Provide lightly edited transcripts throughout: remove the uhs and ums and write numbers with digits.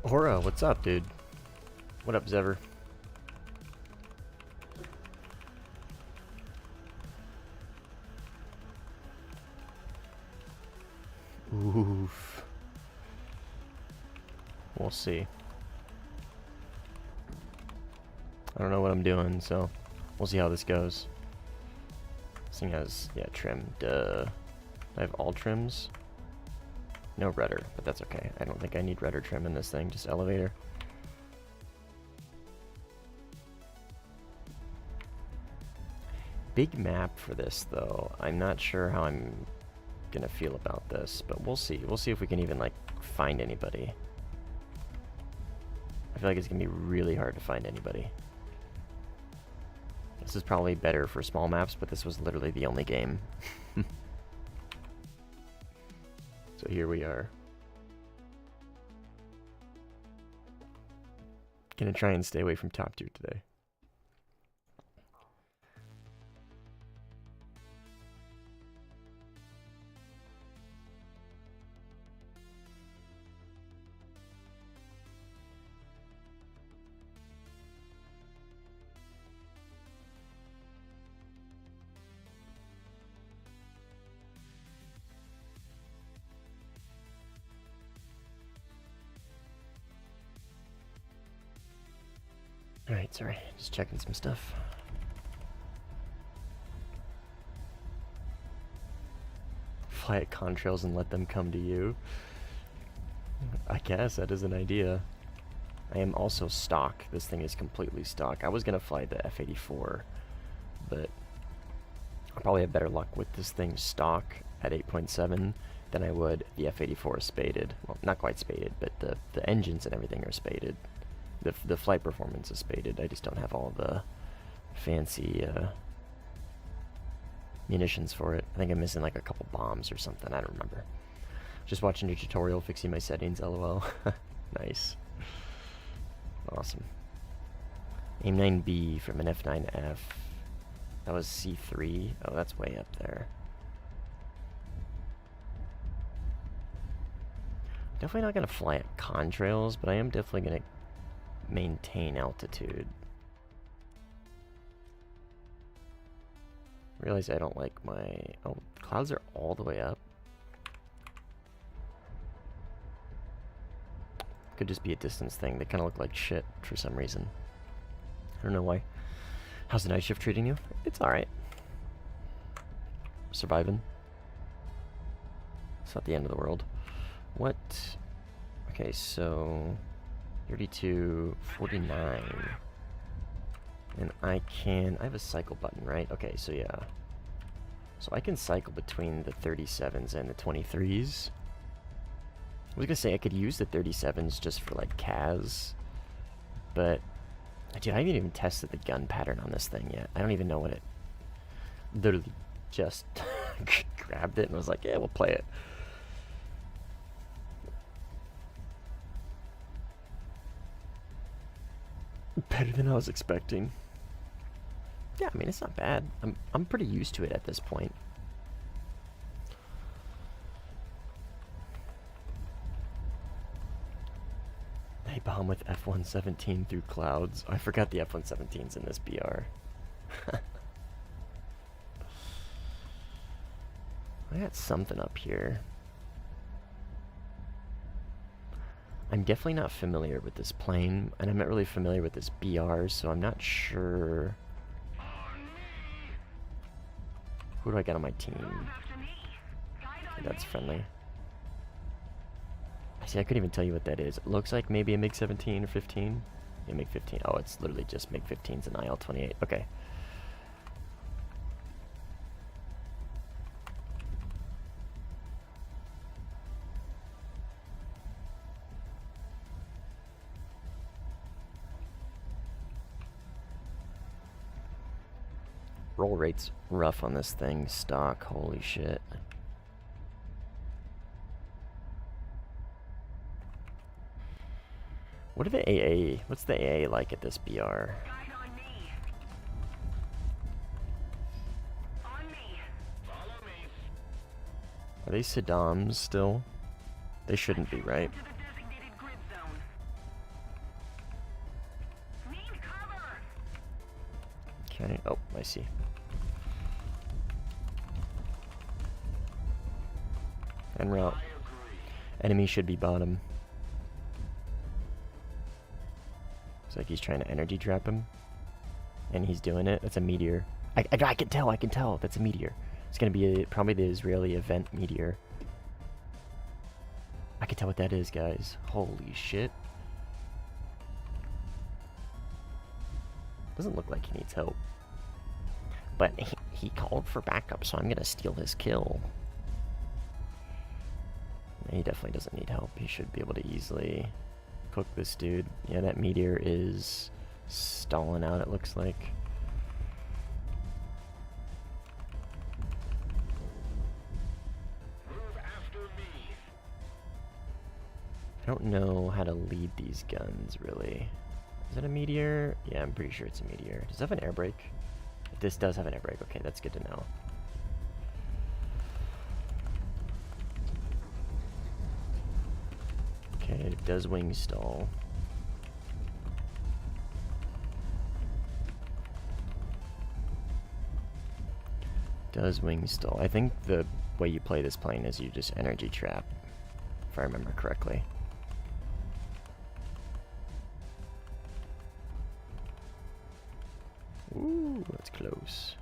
Hora, what's up, dude? What up, Zever? Oof. We'll see. I don't know what I'm doing, so we'll see how this goes. This thing has, yeah, trim. Duh. I have all trims. No rudder, but that's okay. I don't think I need rudder trim in this thing, just elevator. Big map for this, though. I'm not sure how I'm gonna feel about this, but we'll see. We'll see if we can even, like, find anybody. I feel like it's gonna be really hard to find anybody. This is probably better for small maps, but this was literally the only game. So here we are. Gonna try and stay away from top tier today. Alright, sorry, just checking some stuff. Fly at contrails and let them come to you. I guess that is an idea. I am also stock. This thing is completely stock. I was gonna fly the F-84, but I'll probably have better luck with this thing stock at 8.7 than I would the F-84 spaded. Well, not quite spaded, but the engines and everything are spaded. The flight performance is spaded. I just don't have all the fancy munitions for it. I think I'm missing like a couple bombs or something. I don't remember. Just watching your tutorial, fixing my settings, lol. Nice. Awesome. Aim 9B from an F9F. That was C3. Oh, that's way up there. Definitely not going to fly at contrails, but I am definitely going to maintain altitude. Realize I don't like my... Oh, clouds are all the way up. Could just be a distance thing. They kind of look like shit for some reason. I don't know why. How's the night shift treating you? It's alright. Surviving. It's not the end of the world. What? Okay, so... 32, 49. And I have a cycle button, right? Okay, so yeah. So I can cycle between the 37s and the 23s. I was gonna say I could use the 37s just for like CAS. But, dude, I haven't even tested the gun pattern on this thing yet. I don't even know what it... Literally just grabbed it and was like, yeah, we'll play it. Better than I was expecting. Yeah, I mean, it's not bad. I'm pretty used to it at this point. They bomb with F-117 through clouds. Oh, I forgot the F-117's in this BR. I got something up here. I'm definitely not familiar with this plane, and I'm not really familiar with this BR, so I'm not sure... Who do I get on my team? Okay, that's friendly. See, I couldn't even tell you what that is. It looks like maybe a MiG-17 or 15. Yeah, MiG-15. Oh, it's literally just MiG-15s and IL-28. Okay. Roll rate's rough on this thing. Stock, holy shit. What are the AA? What's the AA like at this BR? Are they Saddams still? They shouldn't be, right? Okay, oh, I see. En route. Enemy should be bottom. It's like he's trying to energy trap him. And he's doing it. That's a meteor. I can tell. That's a meteor. It's gonna be probably the Israeli event meteor. I can tell what that is, guys. Holy shit. Doesn't look like he needs help. But he called for backup, so I'm gonna steal his kill. He definitely doesn't need help. He should be able to easily cook this dude. Yeah, that meteor is stalling out, it looks like. I don't know how to lead these guns, really. Is it a meteor? Yeah, I'm pretty sure it's a meteor. Does it have an air brake? This does have an air brake. Okay, that's good to know. Okay, it does wing stall. Does wing stall. I think the way you play this plane is you just energy trap, if I remember correctly. Ooh, that's close.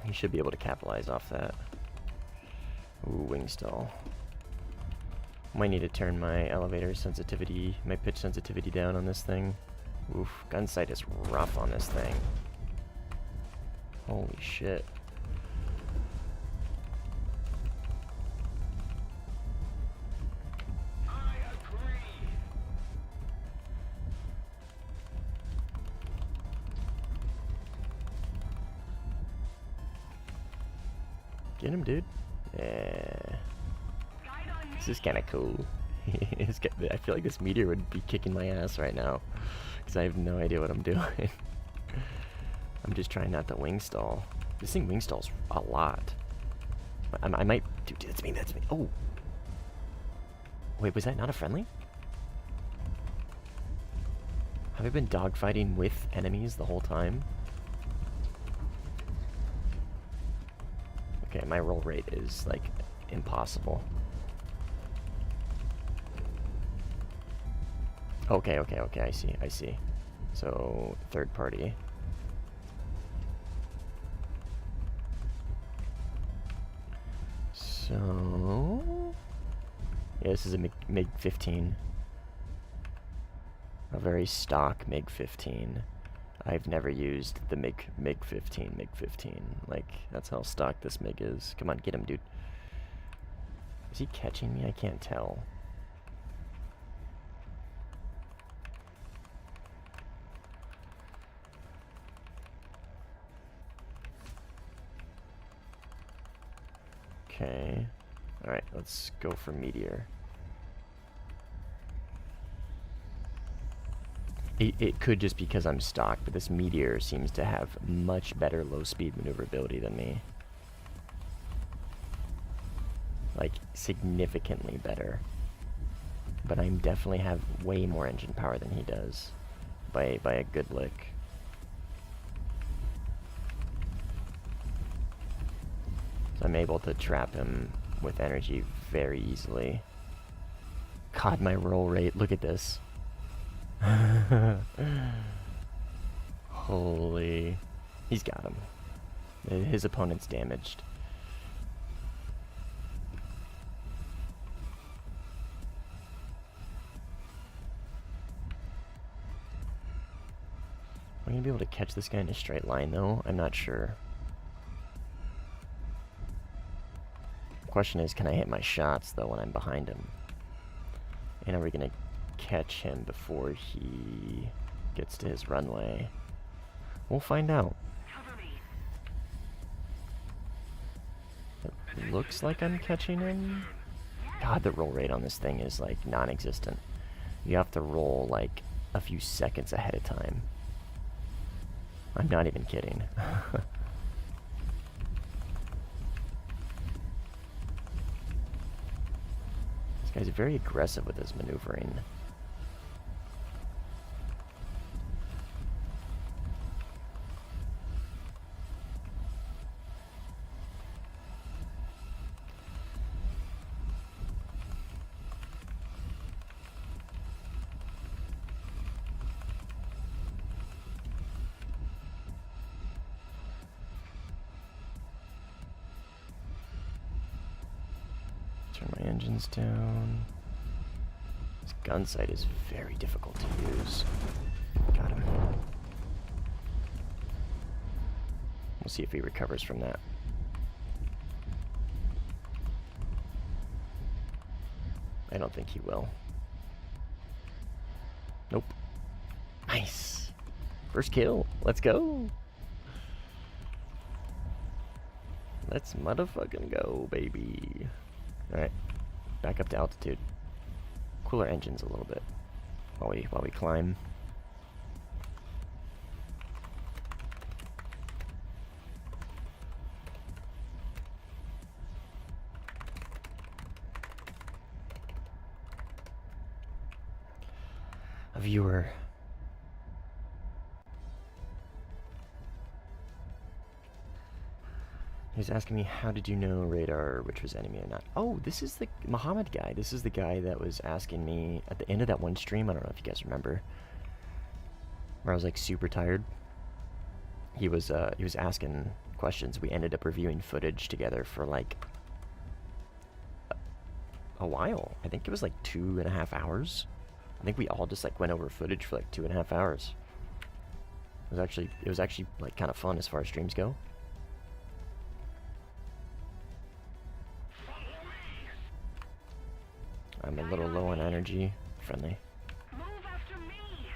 He should be able to capitalize off that. Ooh, wing stall. Might need to turn my elevator sensitivity, my pitch sensitivity down on this thing. Oof, gun sight is rough on this thing. Holy shit. Get him, dude. Yeah. This is kind of cool. I feel like this meteor would be kicking my ass right now, because I have no idea what I'm doing. I'm just trying not to wing stall. This thing wing stalls a lot. I might... Dude, that's me, that's me. Oh! Wait, was that not a friendly? Have I been dogfighting with enemies the whole time? Okay, my roll rate is, like, impossible. Okay, I see. So, third party. So... Yeah, this is a MiG-15. A very stock MiG-15. I've never used the MiG-15. Like, that's how stock this MiG is. Come on, get him, dude. Is he catching me? I can't tell. Okay. Alright, let's go for meteor. It could just because I'm stock, but this meteor seems to have much better low-speed maneuverability than me. Like, significantly better. But I definitely have way more engine power than he does. By a good lick. So I'm able to trap him with energy very easily. God, my roll rate, look at this. Holy. He's got him. His opponent's damaged. Am I gonna be able to catch this guy in a straight line though? I'm not sure. Question is, can I hit my shots though when I'm behind him? And are we gonna catch him before he gets to his runway? We'll find out. It looks like I'm catching him. God, the roll rate on this thing is like non-existent. You have to roll like a few seconds ahead of time. I'm not even kidding. guy's very aggressive with his maneuvering. Turn my engines down. This gun sight is very difficult to use. Got him. We'll see if he recovers from that. I don't think he will. Nope. Nice. First kill. Let's go. Let's motherfucking go, baby. Alright. Back up to altitude. Cool our engines a little bit while we climb. A viewer. He's asking me, how did you know radar which was enemy or not? Oh, this is the Muhammad guy. This is the guy that was asking me at the end of that one stream. I don't know if you guys remember, where I was like super tired. He was asking questions. We ended up reviewing footage together for like a while. I think it was like 2.5 hours. I think we all just like went over footage for like 2.5 hours. It was actually like kind of fun as far as streams go. I'm a little low on energy. Friendly. Move after me.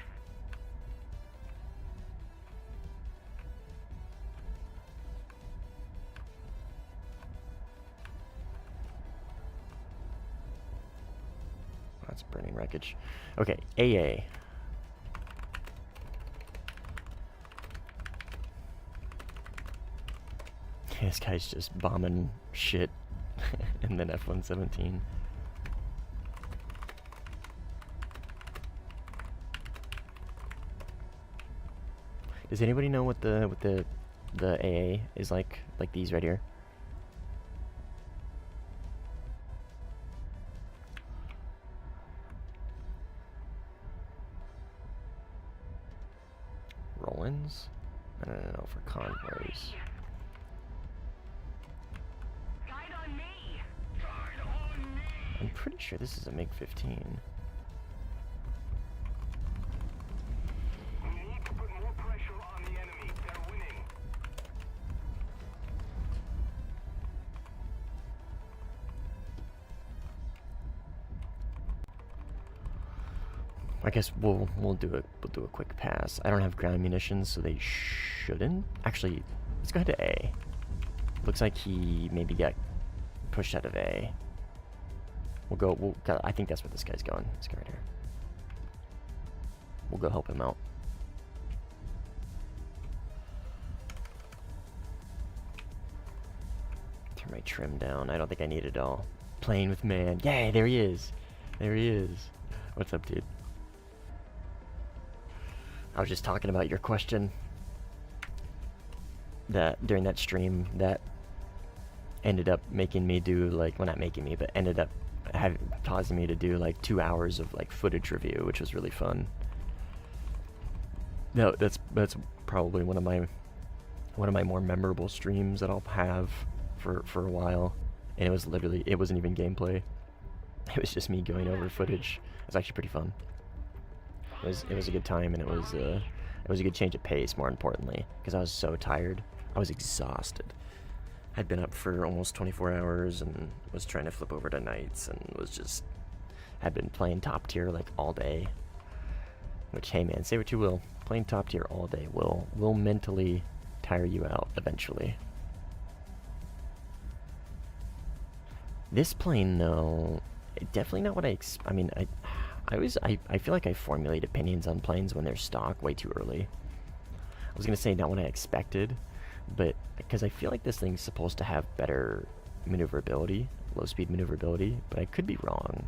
That's burning wreckage. Okay, AA. This guy's just bombing shit and then F-117. Does anybody know what the AA is like these right here? Rollins? I don't know, for convoys. Guide on me. Guide on me. I'm pretty sure this is a MiG-15. We need to put more pressure on the enemy. They're winning. I guess we'll do a quick pass. I don't have ground munitions, so they shouldn't. Actually, let's go ahead to A. Looks like he maybe got pushed out of A. I think that's where this guy's going. Let's go right here. We'll go help him out. Turn my trim down. I don't think I need it all. Playing with man. Yay, there he is. There he is. What's up, dude? I was just talking about your question that during that stream that ended up making me do like, well, not making me, but ended up causing me to do like 2 hours of like footage review, which was really fun. No, that's probably one of my more memorable streams that I'll have for a while. And it was literally, it wasn't even gameplay. It was just me going over footage. It was actually pretty fun. It was a good time, and it was a good change of pace, more importantly, because I was so tired. I was exhausted. I'd been up for almost 24 hours and was trying to flip over to nights, and had been playing top tier like all day. Which, hey man, say what you will, playing top tier all day will mentally tire you out eventually. This plane, though, definitely not what I mean, I feel like I formulate opinions on planes when they're stock way too early. I was gonna say not what I expected, but because I feel like this thing's supposed to have better maneuverability, low speed maneuverability, but I could be wrong.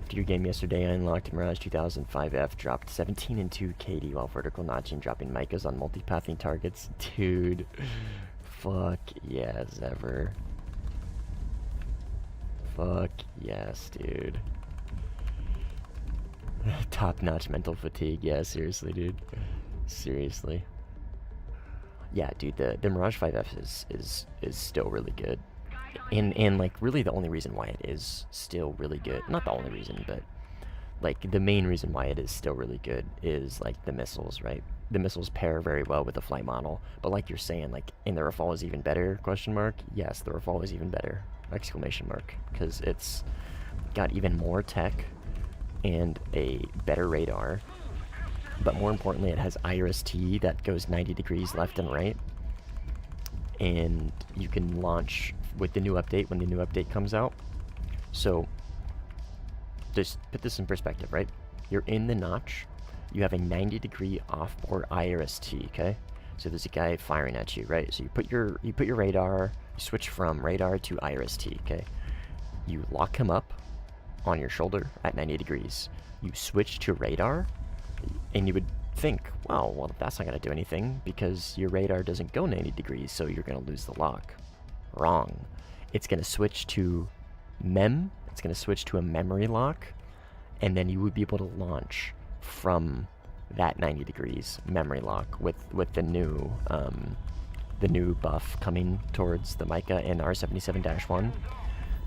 After your game yesterday, I unlocked Mirage 2005F, dropped 17 and 2 KD while vertical notching, dropping micas on multipathing targets. Dude, fuck yes, ever. Fuck yes, dude. Top-notch mental fatigue. Yeah, seriously, dude. Seriously. Yeah, dude, the Mirage 5F is still really good. And like really the only reason why it is still really good, not the only reason, but like the main reason why it is still really good is like the missiles, right? The missiles pair very well with the flight model. But like you're saying, like, and the Rafale is even better, question mark? Yes, the Rafale is even better, exclamation mark, because it's got even more tech and a better radar. But more importantly, it has IRST that goes 90 degrees left and right. And you can launch with the new update when the new update comes out. So, just put this in perspective, right? You're in the notch. You have a 90-degree off-board IRST, okay? So there's a guy firing at you, right? So you put your radar, you switch from radar to IRST, okay? You lock him up on your shoulder at 90 degrees. You switch to radar, and you would think, wow, well, that's not going to do anything because your radar doesn't go 90 degrees, so you're going to lose the lock. Wrong. It's going to switch to it's going to switch to a memory lock, and then you would be able to launch from that 90 degrees memory lock with the new buff coming towards the Mica and R77-1.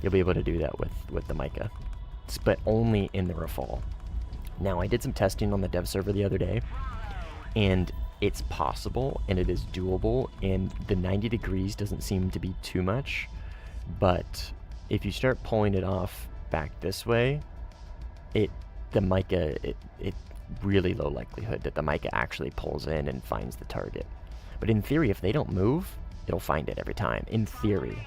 You'll be able to do that with the Mica, but only in the Rafale. Now, I did some testing on the dev server the other day, and it's possible, and it is doable, and the 90 degrees doesn't seem to be too much, but if you start pulling it off back this way, the Mica, it really low likelihood that the Mica actually pulls in and finds the target. But in theory, if they don't move, it'll find it every time, in theory.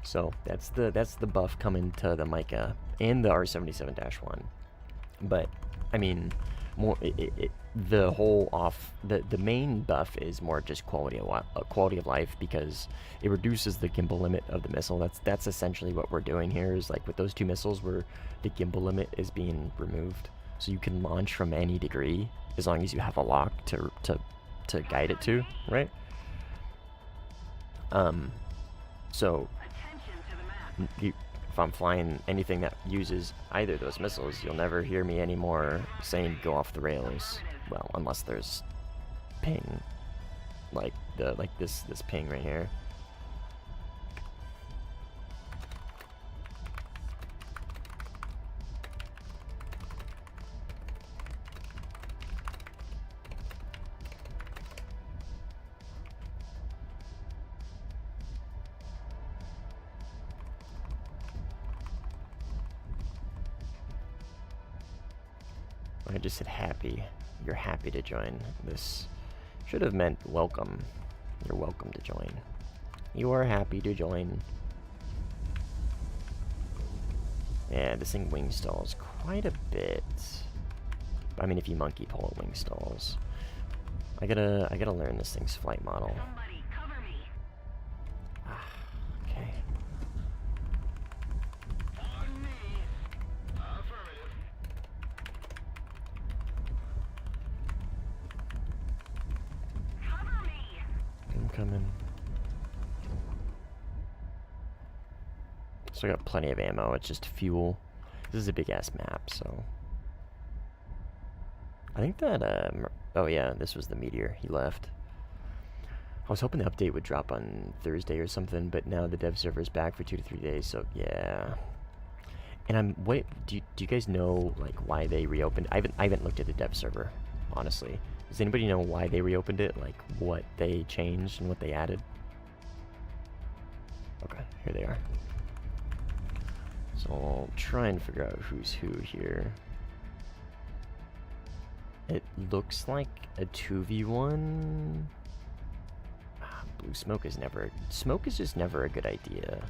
So that's the buff coming to the Mica and the R77-1. But I mean, more the whole the main buff is more just quality of life, because it reduces the gimbal limit of the missile. That's essentially what we're doing here. Is like with those two missiles, where the gimbal limit is being removed, so you can launch from any degree as long as you have a lock to guide it to, right? So if I'm flying anything that uses either of those missiles, you'll never hear me anymore saying go off the rails. Well, unless there's ping, like this ping right here. I just said happy. You're happy to join. This should have meant welcome. You're welcome to join. You are happy to join. Yeah, this thing wing stalls quite a bit. I mean, if you monkey pull it, wing stalls. I gotta learn this thing's flight model. Somebody cover me. Okay. On me. Affirmative. Cover me. I'm coming. So I got plenty of ammo. It's just fuel. This is a big ass map, so I think that oh yeah, this was the meteor. He left. I was hoping the update would drop on Thursday or something, but now the dev server is back for 2 to 3 days, so yeah. And do you guys know like why they reopened? I haven't looked at the dev server, honestly. Does anybody know why they reopened it? Like what they changed and what they added? Okay, here they are. So I'll try and figure out who's who here. It looks like a 2v1. Blue smoke is just never a good idea.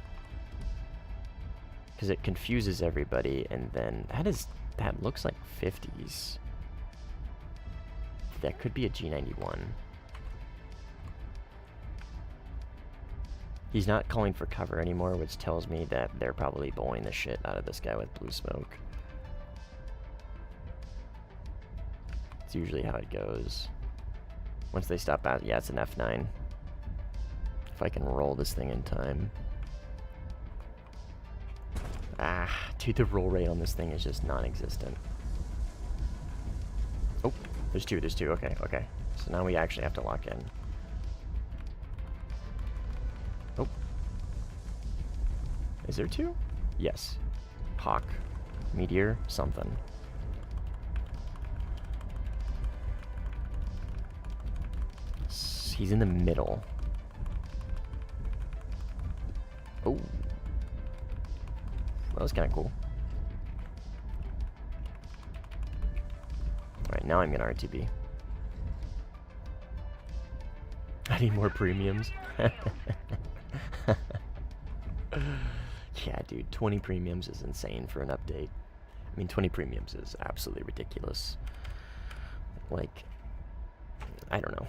because it confuses everybody, and then that looks like 50s. That could be a G91. He's not calling for cover anymore, which tells me that they're probably bowling the shit out of this guy with blue smoke. It's usually how it goes. Once they stop out, yeah, it's an F9. If I can roll this thing in time. Ah, dude, the roll rate on this thing is just non-existent. Oh, there's two, okay, okay. So now we actually have to lock in. Oh. Is there two? Yes. Hawk. Meteor. Something. He's in the middle. Oh. That was kind of cool. Alright, now I'm gonna RTB. I need more premiums. Yeah, dude, 20 premiums is insane for an update. I mean, 20 premiums is absolutely ridiculous. Like, I don't know.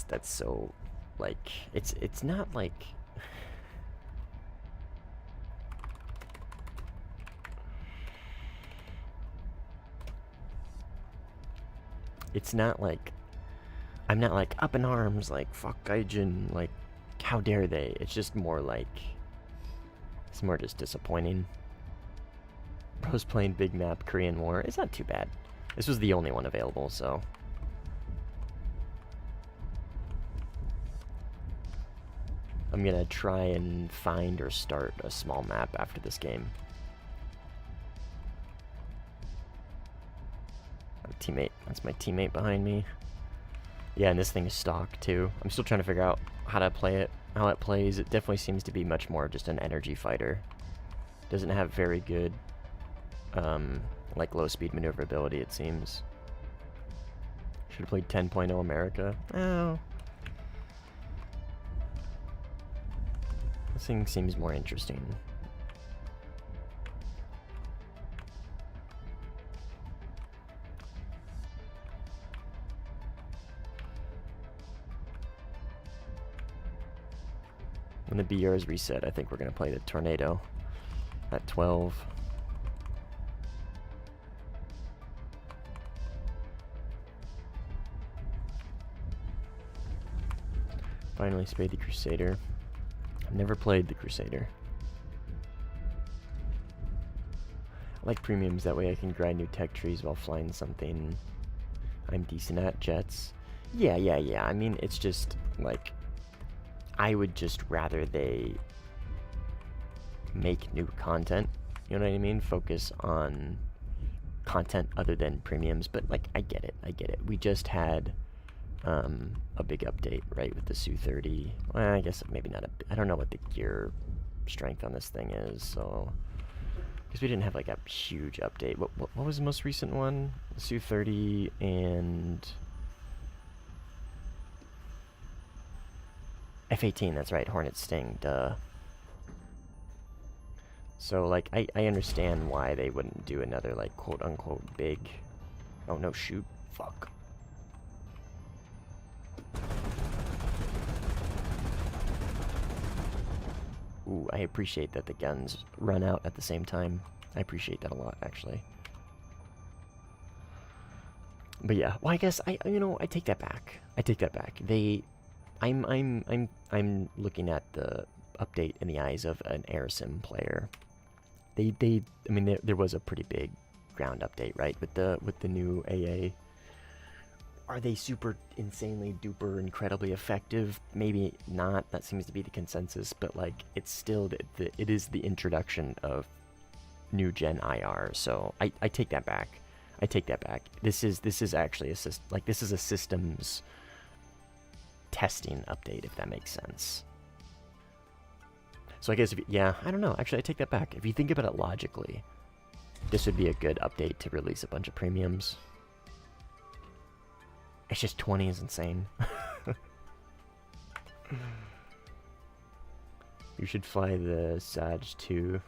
That's so, like, it's not like... It's not like, I'm not like up in arms, like, fuck Gaijin, like, how dare they? It's just more like, it's more just disappointing. Bro's playing big map Korean War. It's not too bad. This was the only one available, so. I'm gonna try and find or start a small map after this game. Teammate. That's my teammate behind me. Yeah, and this thing is stock too. I'm still trying to figure out how to play it, how it plays. It definitely seems to be much more just an energy fighter. Doesn't have very good, like low speed maneuverability, it seems. Should have played 10.0 America. Oh. This thing seems more interesting. When the BR is reset, I think we're going to play the Tornado at 12. Finally spade the Crusader. I've never played the Crusader. I like premiums, that way I can grind new tech trees while flying something I'm decent at. Jets. Yeah. I mean, it's just, like, I would just rather they make new content, you know what I mean? Focus on content other than premiums, but, like, I get it. We just had a big update, right, with the Su-30. Well, I guess maybe not I don't know what the gear strength on this thing is, so... Because we didn't have, like, a huge update. What was the most recent one? The Su-30 and... F-18, that's right, Hornet Sting, duh. So, like, I understand why they wouldn't do another, like, quote-unquote big... Oh, no, shoot. Fuck. Ooh, I appreciate that the guns run out at the same time. I appreciate that a lot, actually. But yeah, well, I guess I take that back. I'm looking at the update in the eyes of an air sim player. I mean, there was a pretty big ground update, right, with the new AA. Are they super insanely duper incredibly effective? Maybe not. That seems to be the consensus, but like it's still it is the introduction of new gen IR. So I take that back. This is actually this is a systems testing update, if that makes sense. So I guess I don't know. Actually, I take that back. If you think about it logically, this would be a good update to release a bunch of premiums. It's just 20 is insane. You should fly the Saj too.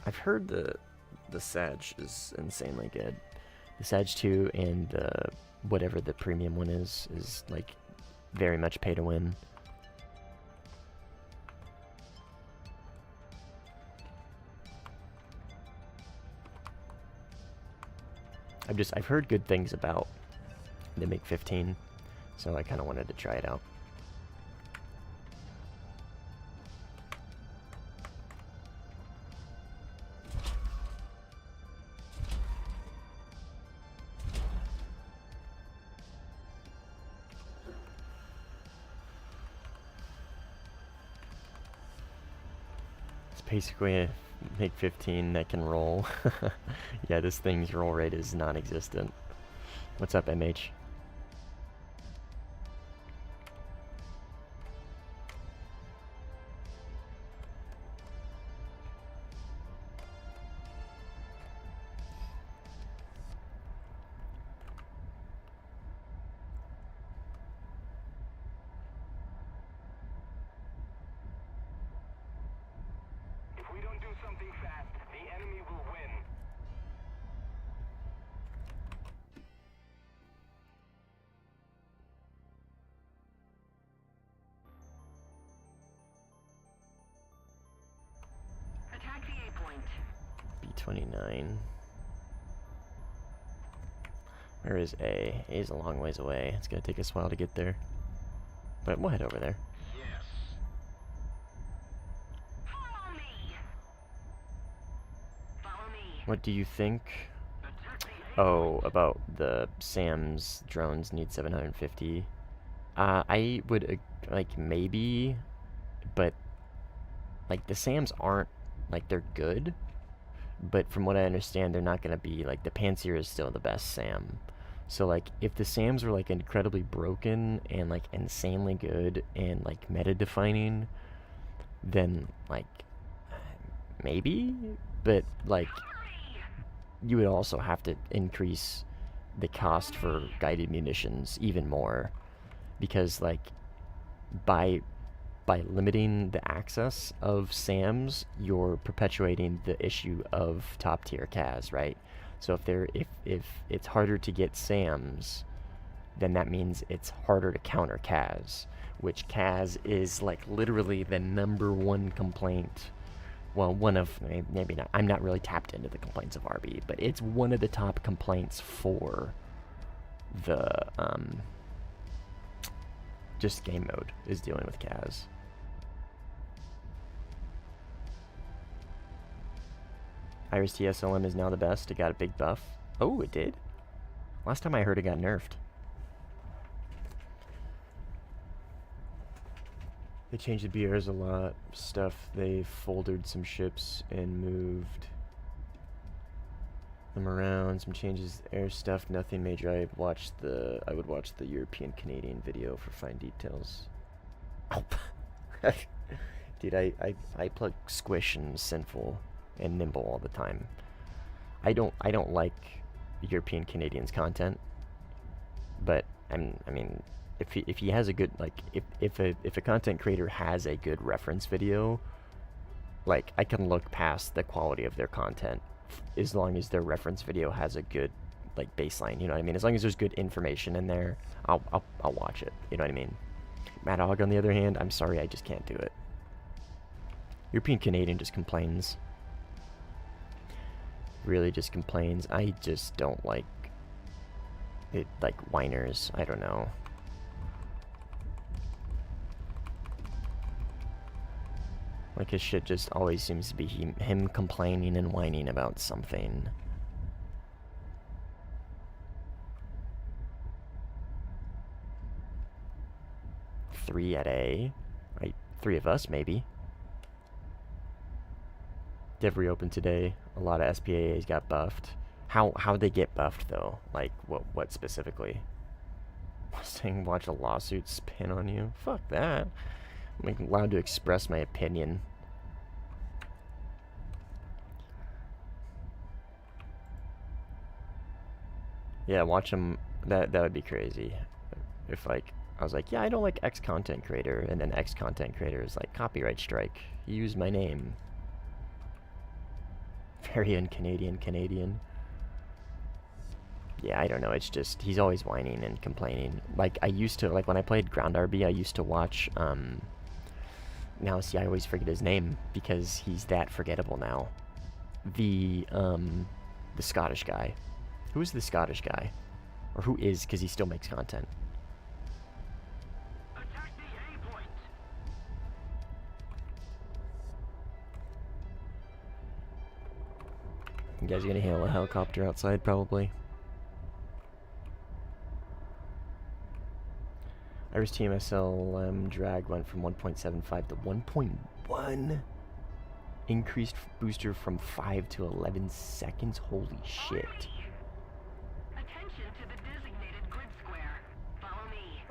I've heard the Sag is insanely good. The Sag 2 and whatever the premium one is like very much pay to win. I've heard good things about the MiG-15, so I kind of wanted to try it out. It's basically a MiG-15 that can roll. Yeah, this thing's roll rate is non-existent. What's up, MH? If we don't do something fast, the enemy will win. Attack the A point. B-29. Where is A? A is a long ways away. It's gonna take us a while to get there. But we'll head over there. Yes. Follow me. Follow me. What do you think? Attack the A Oh, about the Sam's drones need 750. I would, like, maybe, but, like, the Sams aren't, like, they're good, but from what I understand, they're not gonna be, like, the Panzer is still the best Sam. So, like, if the Sams were, like, incredibly broken and, like, insanely good and, like, meta-defining, then, like, maybe, but, like, you would also have to increase the cost for guided munitions even more, because, like, by limiting the access of SAMs, you're perpetuating the issue of top tier CAS, right? So if it's harder to get SAMs, then that means it's harder to counter CAS, which CAS is like literally the #1 complaint. Well, one of, maybe not, I'm not really tapped into the complaints of RB, but it's one of the top complaints for the just game mode is dealing with CAS. Iris TSLM is now the best. It got a big buff. Oh, it did? Last time I heard it got nerfed. They changed the BRs a lot. Stuff. They folded some ships and moved them around. Some changes. Air stuff. Nothing major. I would watch the European Canadian video for fine details. Oh. Dude, I plug Squish and Sinful and Nimble all the time. I don't like European Canadians content, but I mean, if he has a good, like, if a content creator has a good reference video, like, I can look past the quality of their content as long as their reference video has a good, like, baseline. You know what I mean? As long as there's good information in there, I'll watch it. You know what I mean? Mad Hog, on the other hand, I'm sorry, I just can't do it. European Canadian just complains. Really just complains. I just don't like it, like, whiners. I don't know. Like, his shit just always seems to be him complaining and whining about something. Three at A. Right, 3 of us, maybe. Dev reopened today. A lot of SPAAs got buffed. How'd they get buffed, though? Like, what specifically? Saying watch a lawsuit spin on you? Fuck that. I'm allowed to express my opinion. Yeah, watch them. That would be crazy. If, like, I was like, yeah, I don't like X content creator, and then X content creator is like, copyright strike. You used my name. Canadian, Canadian. Yeah, I don't know, it's just, he's always whining and complaining. Like, I used to, like, when I played Ground RB, I used to watch, now, see, I always forget his name, because he's that forgettable now. The Scottish guy. Who is the Scottish guy? Or who is, because he still makes content. Attack the A point. You guys are gonna hail a helicopter outside, probably. Irish Team SLM drag went from 1.75 to 1.1. Increased booster from 5 to 11 seconds. Holy shit. Attention to the designated grid square. Follow me.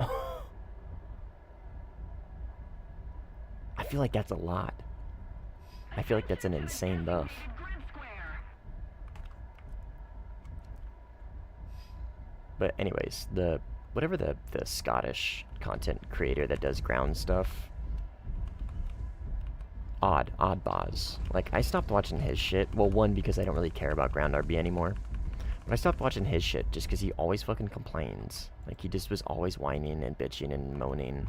I feel like that's a lot. I feel like that's an insane buff. Grid square. But anyways, whatever the Scottish content creator that does ground stuff, Odd Boz. Like, I stopped watching his shit. Well, one, because I don't really care about ground RB anymore. But I stopped watching his shit just because he always fucking complains. Like, he just was always whining and bitching and moaning.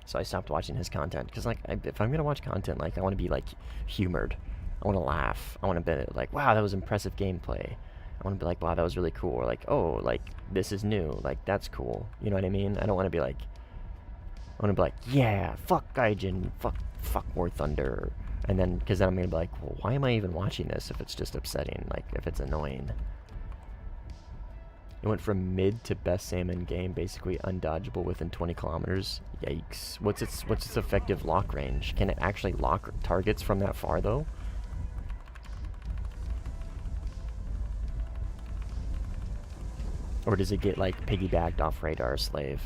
So I stopped watching his content. Because, like, if I'm gonna watch content, like, I want to be, like, humored. I want to laugh. I want to be like, wow, that was impressive gameplay. I want to be like, wow, that was really cool. Or like, oh, like, this is new. Like, that's cool. You know what I mean? I don't want to be like, I want to be like, yeah, fuck Gaijin, fuck Warthunder. And then, because then I'm going to be like, well, why am I even watching this if it's just upsetting? Like, if it's annoying. It went from mid to best salmon game, basically undodgeable within 20 kilometers. Yikes. What's its effective lock range? Can it actually lock targets from that far, though? Or does it get, like, piggybacked off radar slave?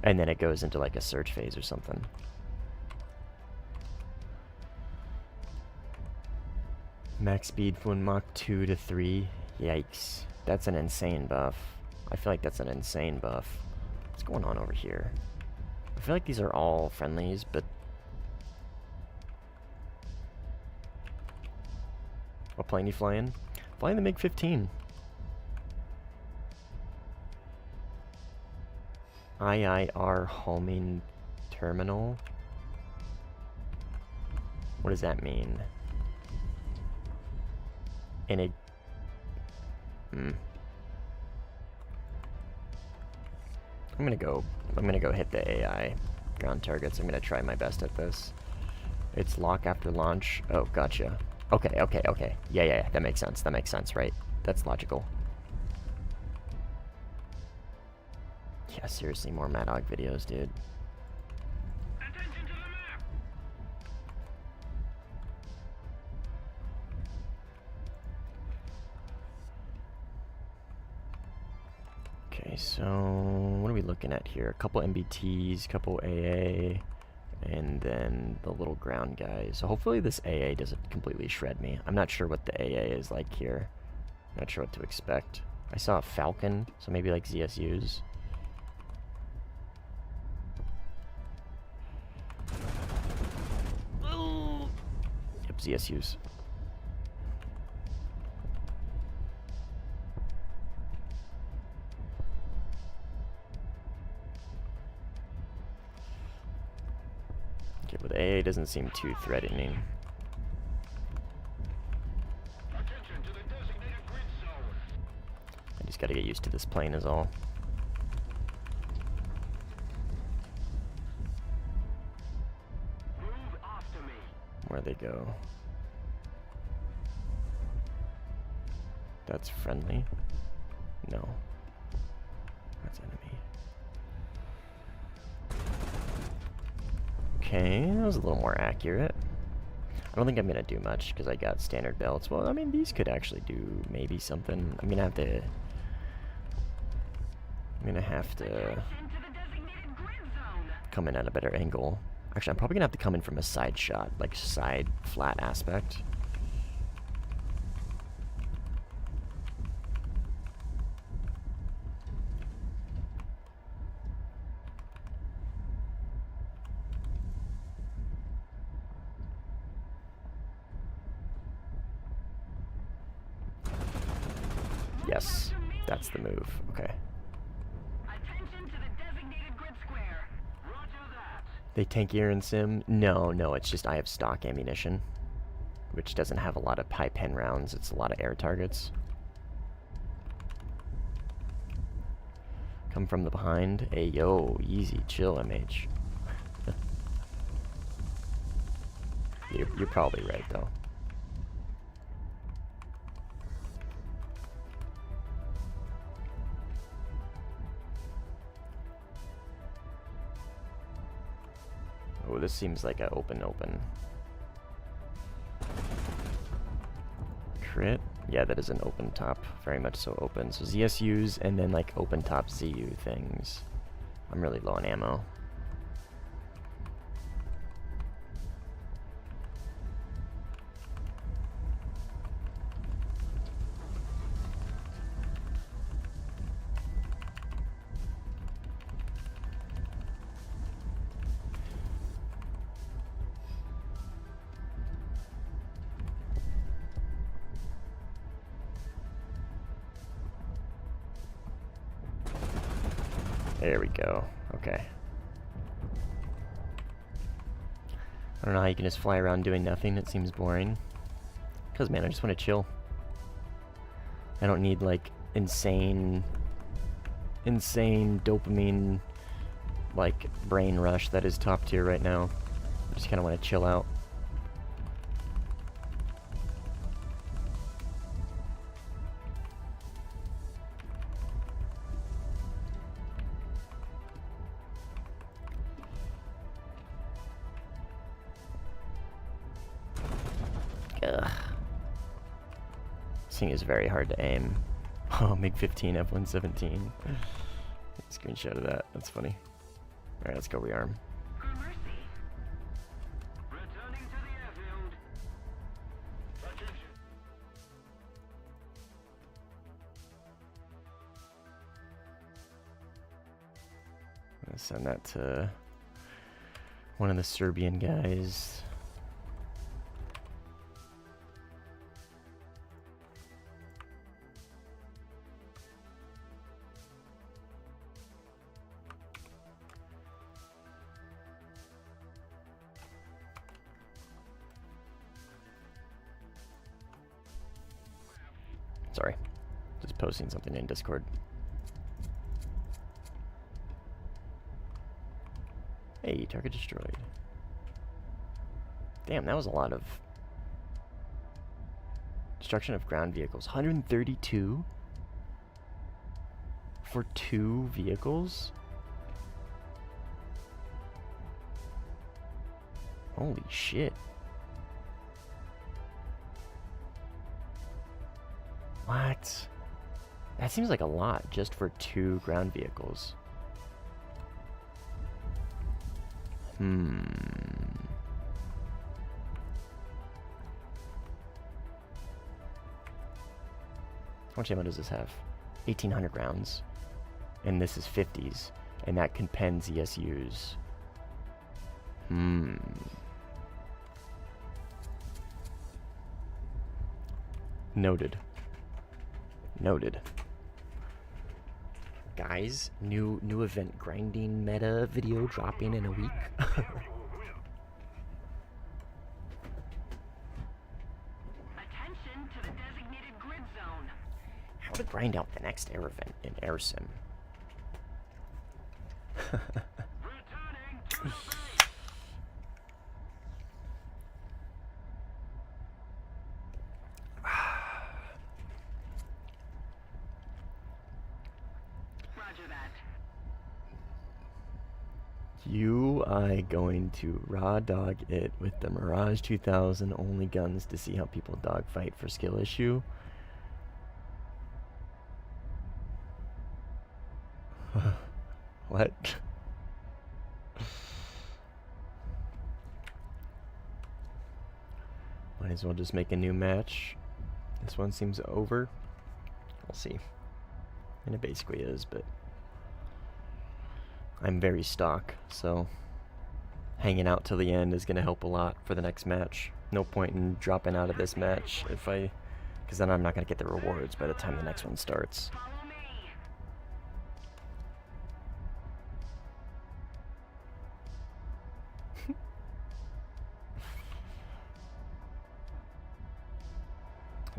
And then it goes into, like, a search phase or something. Max speed from Mach 2 to 3. Yikes. That's an insane buff. I feel like that's an insane buff. What's going on over here? I feel like these are all friendlies, but... What plane you flying? Flying the MiG-15. IIR homing terminal. What does that mean? In a... I'm gonna go hit the AI ground targets. I'm gonna try my best at this. It's lock after launch. Oh, gotcha. Okay. Yeah. That makes sense, right? That's logical. Yeah, seriously, more Mad Dog videos, dude. Attention to the map. Okay, so what are we looking at here? A couple MBTs, couple AA, and then the little ground guys. So hopefully this AA doesn't completely shred me. I'm not sure what the AA is like here. Not sure what to expect. I saw a Falcon, so maybe like ZSUs. Yep, ZSUs. Okay, but AA doesn't seem too threatening. Attention to the designated grid zone. I just gotta get used to this plane is all. Move after me. Where they go. That's friendly. No. That's enemy. Okay, that was a little more accurate. I don't think I'm gonna do much because I got standard belts. Well, I mean, these could actually do maybe something. I'm gonna have to Attention to the designated grid zone. come in at a better angle. Actually, I'm probably gonna have to come in from a side shot, like side flat aspect. Yes, that's the move. Okay. Attention to the designated grid square. Roger that. They tankier in sim? No, no, it's just I have stock ammunition, which doesn't have a lot of high pen rounds. It's a lot of air targets. Come from the behind. Hey, yo, easy, chill, MH. You're probably right, though. Oh, this seems like a open. Crit? Yeah, that is an open top. Very much so open. So ZSUs and then like open top ZU things. I'm really low on ammo. There we go. Okay. I don't know how you can just fly around doing nothing. It seems boring. Because, man, I just want to chill. I don't need, like, insane dopamine, like, brain rush that is top tier right now. I just kind of want to chill out. Ugh. This thing is very hard to aim. Oh, MiG-15, F-117. Screenshot of that. That's funny. Alright, let's go rearm. For mercy. Returning to the airfield. Attention. I'm gonna send that to one of the Serbian guys. Sorry, just posting something in Discord. Hey, target destroyed. Damn, that was a lot of destruction of ground vehicles. 132 for 2 vehicles? Holy shit. What? That seems like a lot just for 2 ground vehicles. How much ammo does this have? 1,800 rounds. And this is 50s. And that can pen ZSUs. Noted. Noted. Guys, new event grinding meta video dropping in a week. Attention to the designated grid zone. How to grind out the next air event in Air Sim. Returning to the base. Roger that. You are going to raw dog it with the Mirage 2000 only guns to see how people dogfight for skill issue. What? Might as well just make a new match. This one seems over. We'll see. And it basically is, but I'm very stock, so hanging out till the end is going to help a lot for the next match. No point in dropping out of this match if I Because then I'm not going to get the rewards by the time the next one starts. Follow me.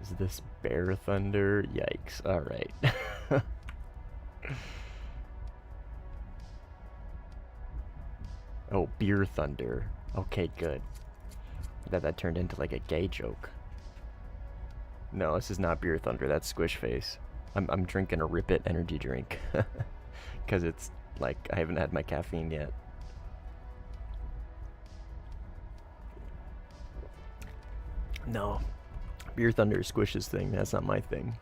Is this Bear Thunder? Yikes. Alright. Oh, Beer Thunder. Okay, good. That turned into like a gay joke. No, this is not Beer Thunder. That's Squish Face. I'm drinking a Rip It energy drink. Because it's like I haven't had my caffeine yet. No. Beer Thunder is Squish's thing. That's not my thing.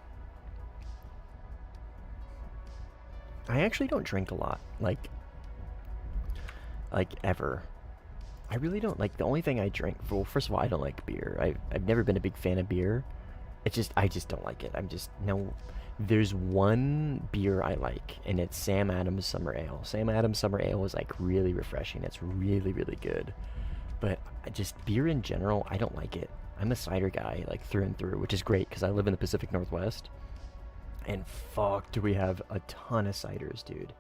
I actually don't drink a lot. Like ever. I really don't. Like, the only thing I drink, well, first of all, I don't like beer. I've never been a big fan of beer. I just don't like it. No, there's one beer I like, and it's Sam Adams Summer Ale. Sam Adams Summer Ale is, like, really refreshing. It's really, really good. But beer in general, I don't like it. I'm a cider guy, like, through and through, which is great, because I live in the Pacific Northwest. And fuck, do we have a ton of ciders, dude.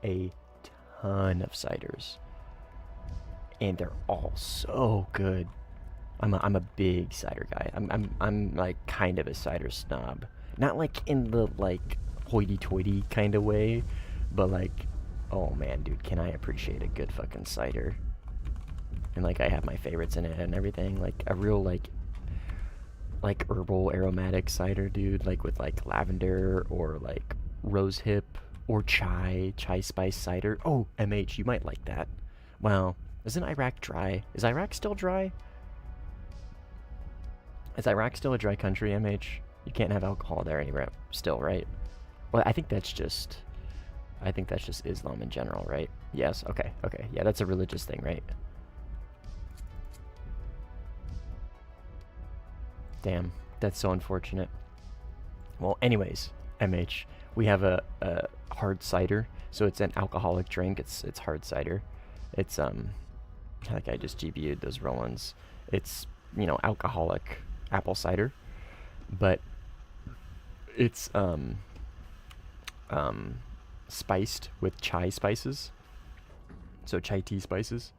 A ton of ciders. And they're all so good. I'm a big cider guy. I'm like kind of a cider snob. Not like in the like hoity-toity kind of way, but like, oh man, dude, can I appreciate a good fucking cider? And like I have my favorites in it and everything. Like a real like herbal aromatic cider, dude, like with like lavender or like rose hip or chai spice cider. Oh, MH, you might like that. Well, isn't Iraq dry? Is Iraq still dry? Is Iraq still a dry country, MH? You can't have alcohol there anywhere still, right? Well, I think that's just Islam in general, right? Yes, okay. Yeah, that's a religious thing, right? Damn, that's so unfortunate. Well, anyways, MH, we have a hard cider, so it's an alcoholic drink. It's hard cider. It's like I just GBU'd those Rollins. It's, you know, alcoholic apple cider, but it's spiced with chai spices. So chai tea spices.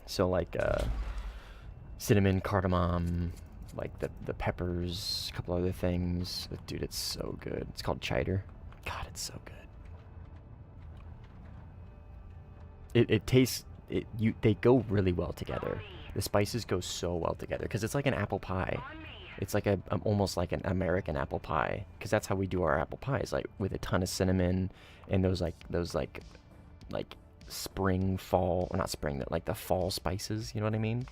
So like cinnamon, cardamom, like the peppers, a couple other things. Dude, it's so good. It's called cider. God, it's so good. It tastes they go really well together. The spices go so well together because it's like an apple pie. It's like almost like an American apple pie, because that's how we do our apple pies, like with a ton of cinnamon and those spring, fall, or not spring, like the fall spices. You know what I mean?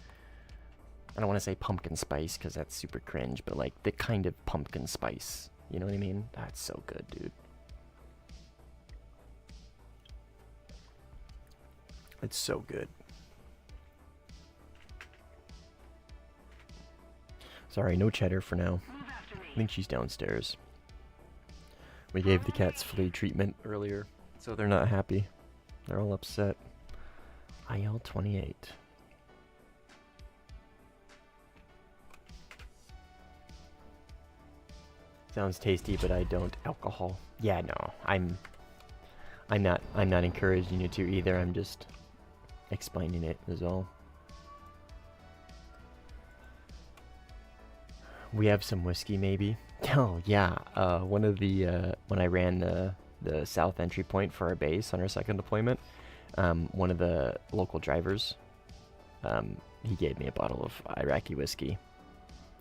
I don't want to say pumpkin spice because that's super cringe, but like the kind of pumpkin spice. You know what I mean? That's so good, dude. It's so good. Sorry, no cheddar for now. I think she's downstairs. We gave the cats flea treatment earlier, so they're not happy. They're all upset. IL-28. Sounds tasty, but I don't. Alcohol. Yeah, no. I'm not encouraging you to either. I'm just explaining it is all. We have some whiskey, maybe. Oh yeah. One of the when I ran the south entry point for our base on our second deployment, one of the local drivers, he gave me a bottle of Iraqi whiskey.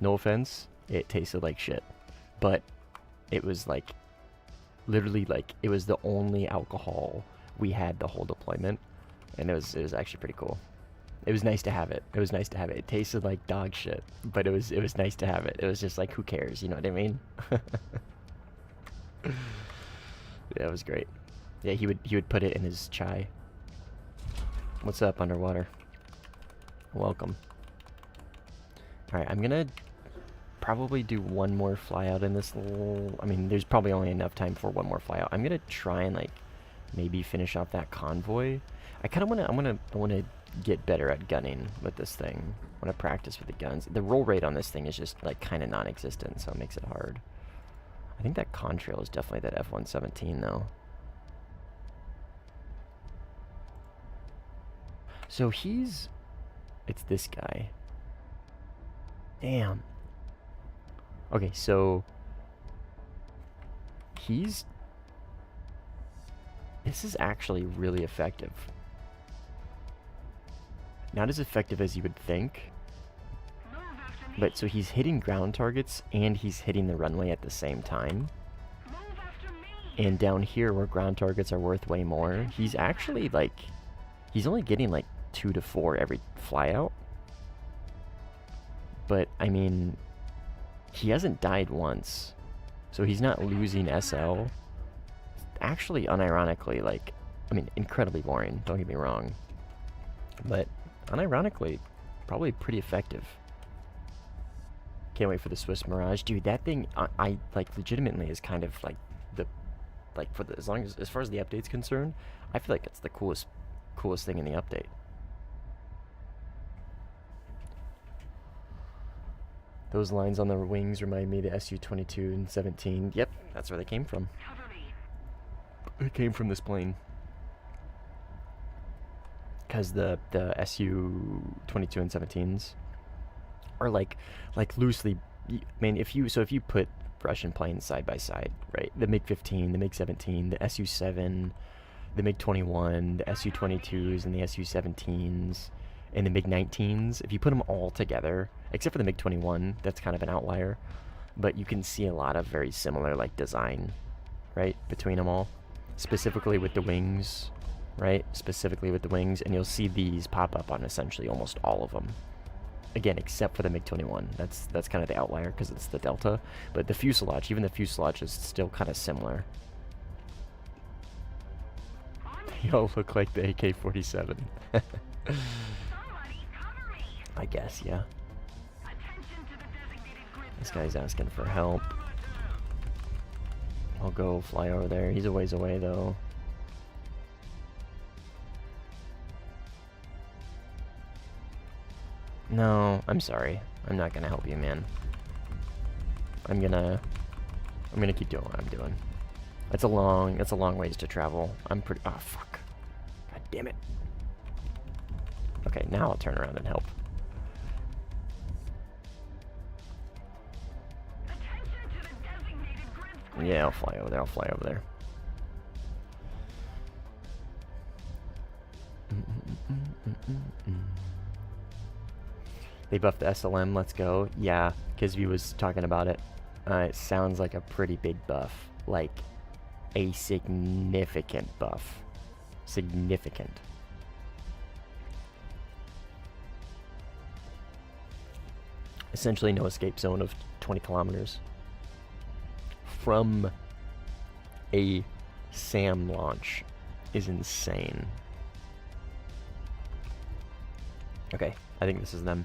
No offense, it tasted like shit, but it was like literally like it was the only alcohol we had the whole deployment, and it was actually pretty cool. It was nice to have it. It tasted like dog shit, but it was nice to have it. It was just like, who cares? You know what I mean? Yeah, it was great. Yeah, he would put it in his chai. What's up, Underwater? Welcome. All right, I'm gonna probably do one more flyout in this little. I mean, there's probably only enough time for one more flyout. I'm gonna try and like maybe finish off that convoy. I kind of wanna get better at gunning with this thing. I want to practice with the guns. The roll rate on this thing is just like kind of non-existent, so it makes it hard. I think that contrail is definitely that F-117 though. So it's this guy. Damn. Okay, so this is actually really effective. Not as effective as you would think. But so he's hitting ground targets and he's hitting the runway at the same time. And down here where ground targets are worth way more, he's actually like, he's only getting like 2 to 4 every flyout. But I mean, he hasn't died once. So he's not losing SL. Actually, unironically, like, I mean, incredibly boring, don't get me wrong. But unironically, probably pretty effective. Can't wait for the Swiss Mirage. Dude, that thing, I like, legitimately is kind of like for the, as far as the update's concerned, I feel like it's the coolest thing in the update. Those lines on the wings remind me of the SU-22 and 17. Yep, that's where they came from. It came from this plane. Because the SU-22 and 17s are like loosely, I mean, if you put Russian planes side by side, right? The MiG-15, the MiG-17, the Su-7, the MiG-21, the Su-22s, and the Su-17s, and the MiG-19s, if you put them all together, except for the MiG-21, that's kind of an outlier, but you can see a lot of very similar, like, design, right, between them all, specifically with the wings, right, specifically with the wings, and you'll see these pop up on essentially almost all of them. Again, except for the MiG-21. That's kind of the outlier because it's the Delta. But the fuselage, even the fuselage is still kind of similar. Y'all look like the AK-47. I guess, yeah. This guy's asking for help. I'll go fly over there. He's a ways away, though. No, I'm sorry. I'm not gonna help you, man. I'm gonna keep doing what I'm doing. It's a long ways to travel. I'm pretty, oh fuck. God damn it. Okay, now I'll turn around and help. Yeah, I'll fly over there. They buffed the SLM, let's go. Yeah, Kisby was talking about it. It sounds like a pretty big buff. Like, a significant buff. Significant. Essentially no escape zone of 20 kilometers. From a SAM launch is insane. Okay, I think this is them.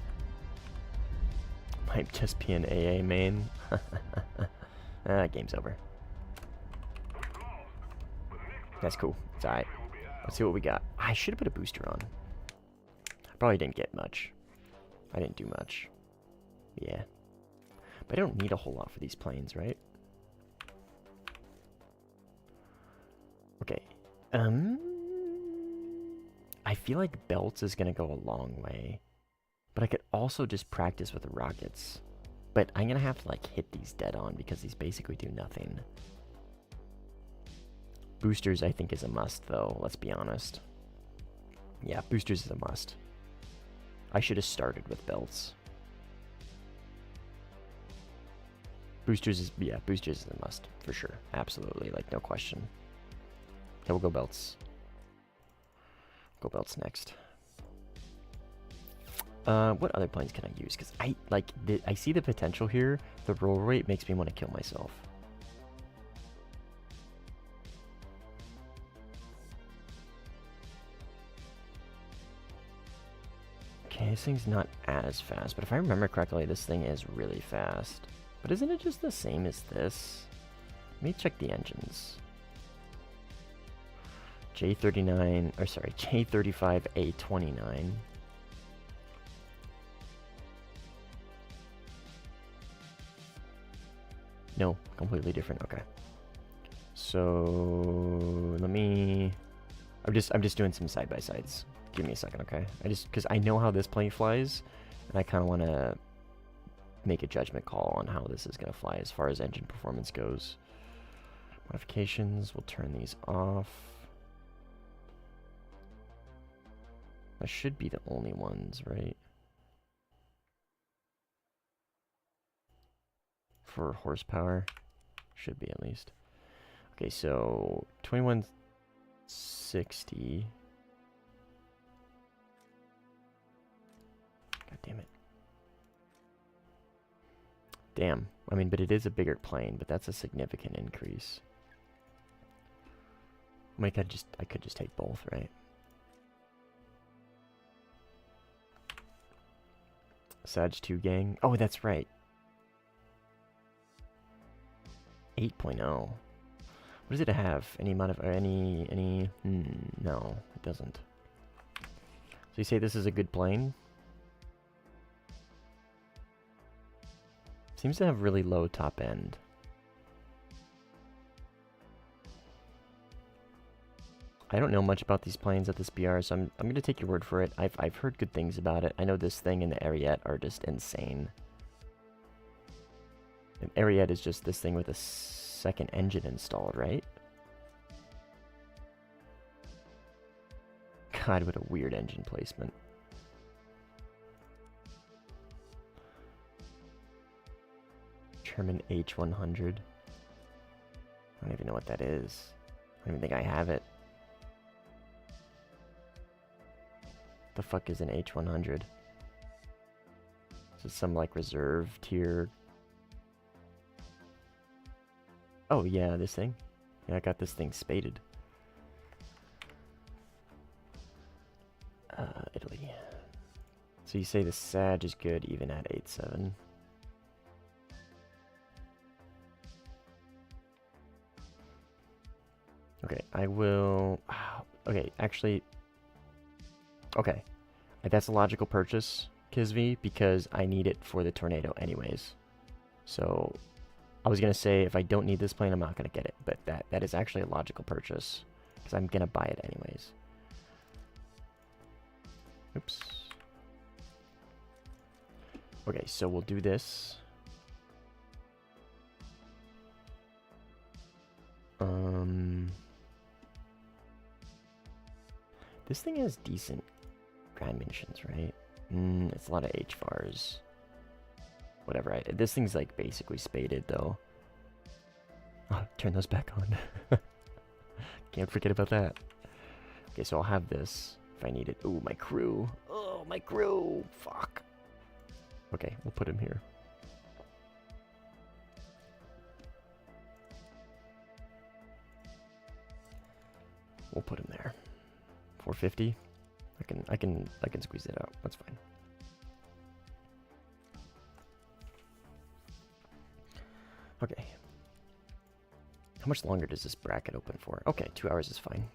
Might just be an AA main. Game's over. That's cool. It's alright. Let's see what we got. I should have put a booster on. Probably didn't get much. I didn't do much. Yeah. But I don't need a whole lot for these planes, right? Okay. I feel like belts is gonna go a long way. But I could also just practice with the rockets. But I'm gonna have to like hit these dead on because these basically do nothing. Boosters I think is a must though, let's be honest. Yeah, boosters is a must. I should have started with belts. Boosters is a must, for sure. Absolutely, like no question. Okay, we'll go belts. Go belts next. What other planes can I use? Because I see the potential here. The roll rate makes me want to kill myself. Okay, this thing's not as fast, but if I remember correctly, this thing is really fast. But isn't it just the same as this? Let me check the engines. J39, or sorry, J35A29. No, completely different. Okay. So let me. I'm just doing some side by sides. Give me a second, okay? Because I know how this plane flies, and I kind of want to make a judgment call on how this is gonna fly as far as engine performance goes. Modifications. We'll turn these off. That should be the only ones, right? For horsepower. Should be at least. Okay, so 2160. God damn it. Damn. I mean, but it is a bigger plane, but that's a significant increase. I could just take both, right? Sag 2 gang. Oh, that's right. 8.0. What does it have? Any no, it doesn't. So you say this is a good plane? Seems to have really low top end. I don't know much about these planes at this BR, so I'm gonna take your word for it. I've heard good things about it. I know this thing and the Ariete are just insane. And Ariete is just this thing with a second engine installed, right? God, what a weird engine placement. German H100. I don't even know what that is. I don't even think I have it. The fuck is an H100? Is it some like reserve tier? Oh yeah, this thing. Yeah, I got this thing spaded. Italy. So you say the Sag is good even at 8.7. Okay, I will. Okay, actually. Okay, that's a logical purchase, Kisvi, because I need it for the Tornado anyways. So I was gonna say if I don't need this plane, I'm not gonna get it, but that is actually a logical purchase because I'm gonna buy it anyways. Oops. Okay, so we'll do this. This thing has decent ground munitions, right? It's a lot of HVARs. Whatever. This thing's like basically spaded though. Oh, turn those back on. Can't forget about that. Okay, so I'll have this if I need it. Ooh, my crew. Oh, my crew. Fuck. Okay, we'll put him here. We'll put him there. 450. I can squeeze it out. That's fine. Okay. How much longer does this bracket open for? Okay, 2 hours is fine.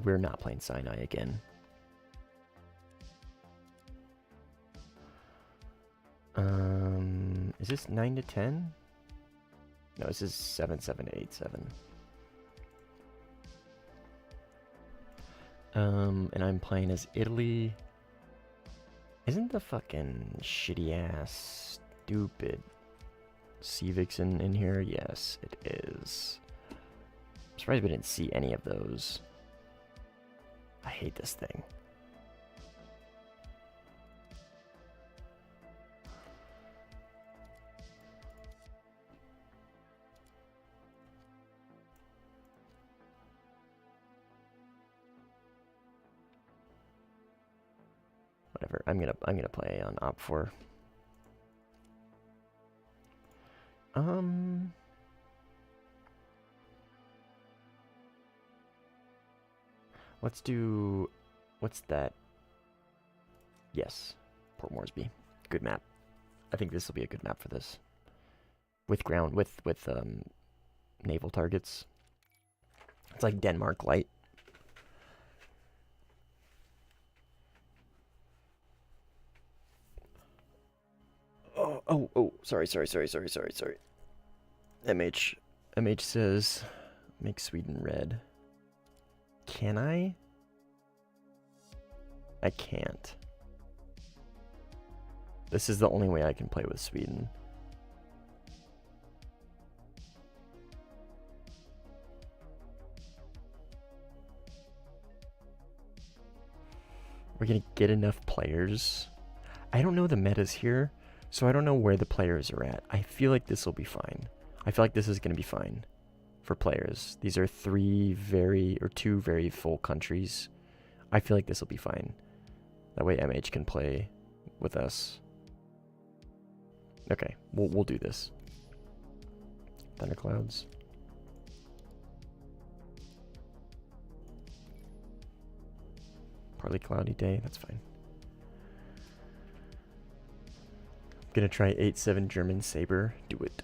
We're not playing Sinai again. Is this 9 to 10? No, this is 7 to 8, 7. And I'm playing as Italy. Isn't the fucking shitty ass, stupid Civics in here? Yes, it is. I'm surprised we didn't see any of those. I hate this thing. Whatever. I'm gonna play on Op 4. Let's do. What's that? Yes, Port Moresby. Good map. I think this will be a good map for this. With ground, with naval targets. It's like Denmark light. Oh, sorry. MH says, make Sweden red. Can I? I can't. This is the only way I can play with Sweden. We're gonna get enough players. I don't know the metas here, so I don't know where the players are at. I feel like this will be fine. I feel like this is gonna be fine for players. These are two very full countries. I feel like this will be fine. That way MH can play with us. Okay, we'll do this. Thunderclouds. Partly cloudy day, that's fine. I'm gonna try 8-7 German Saber. Do it.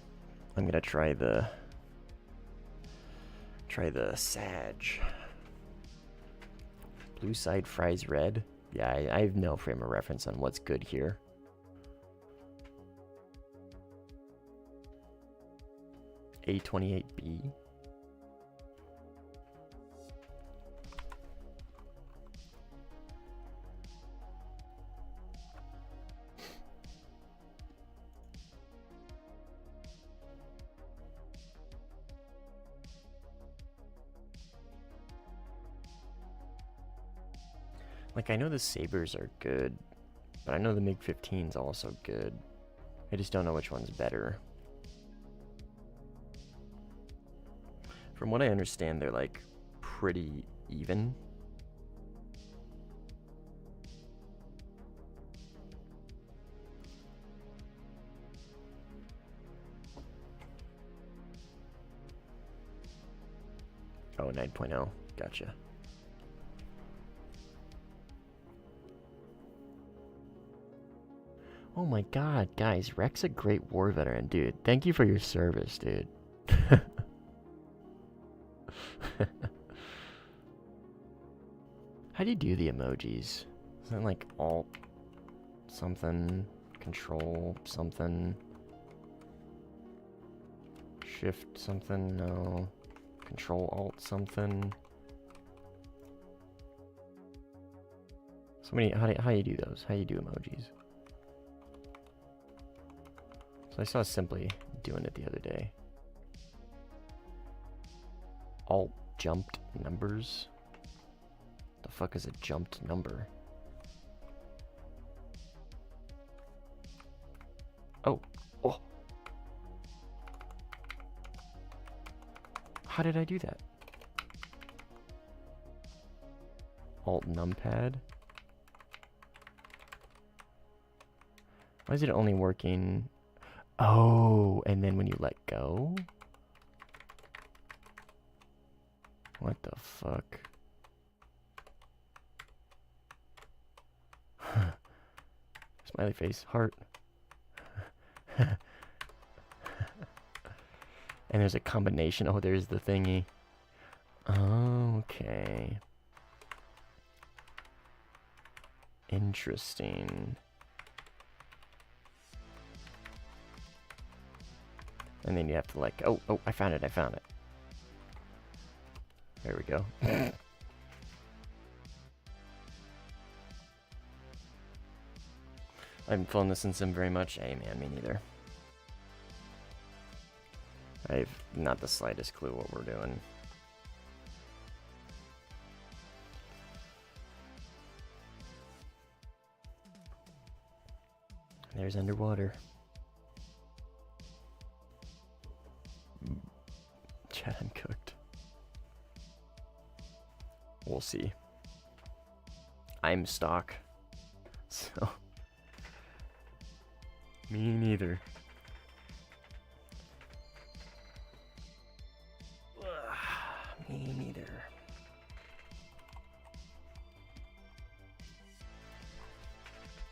I'm gonna try the Sag. Blue side fries red. Yeah, I have no frame of reference on what's good here. A28B. Like, I know the Sabres are good, but I know the MiG-15's also good. I just don't know which one's better. From what I understand, they're, like, pretty even. Oh, 9.0. Gotcha. Oh my god, guys, Rek's a great war veteran, dude. Thank you for your service, dude. How do you do the emojis? Isn't it like alt something, control something, shift something? No. Control alt something. So many, how you do those? How you do emojis? So I saw Simply doing it the other day. Alt jumped numbers? The fuck is a jumped number? Oh. How did I do that? Alt numpad? Why is it only working? Oh, and then when you let go? What the fuck? Smiley face, heart. And there's a combination. Oh, there's the thingy. Okay. Interesting. And then you have to like, oh, I found it. There we go. I haven't flown this in Sim very much. Hey man, me neither. I have not the slightest clue what we're doing. There's underwater. Chat uncooked. We'll see. I'm stock. So. Me neither. Me neither.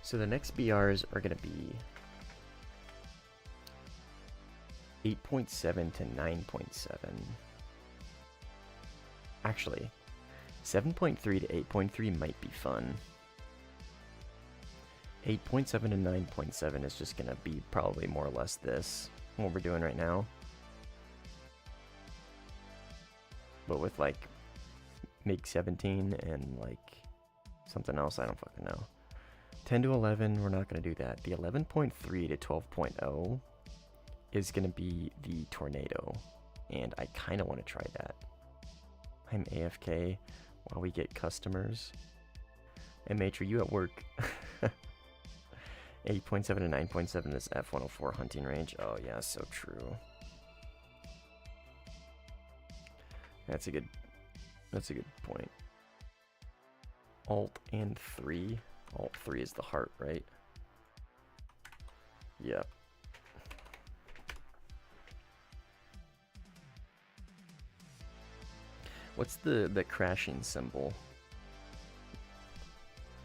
So the next BRs are going to be 8.7 to 9.7. Actually, 7.3 to 8.3 might be fun. 8.7 and 9.7 is just gonna be probably more or less this, what we're doing right now. But with like MiG 17 and like something else, I don't fucking know. 10 to 11, we're not gonna do that. The 11.3 to 12.0 is gonna be the tornado, and I kinda wanna try that. I'm AFK while we get customers. MH, are you at work? 8.7 and 9.7 is F-104 hunting range. Oh yeah, so true. That's a good point. Alt and 3. Alt 3 is the heart, right? Yep. What's the crashing symbol?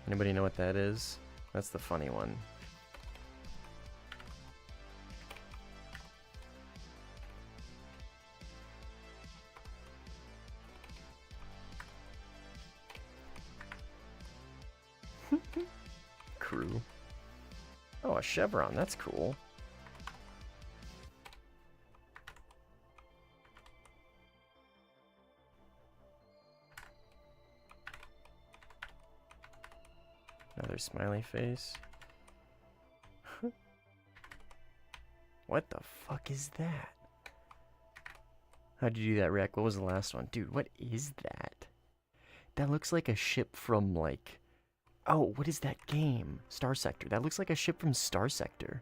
Anybody know what that is? That's the funny one. Crew. Oh, a chevron. That's cool. Another smiley face. What the fuck is that? How'd you do that, Rek? What was the last one? Dude, what is that? That looks like a ship from, like... Oh, what is that game? Star Sector. That looks like a ship from Star Sector.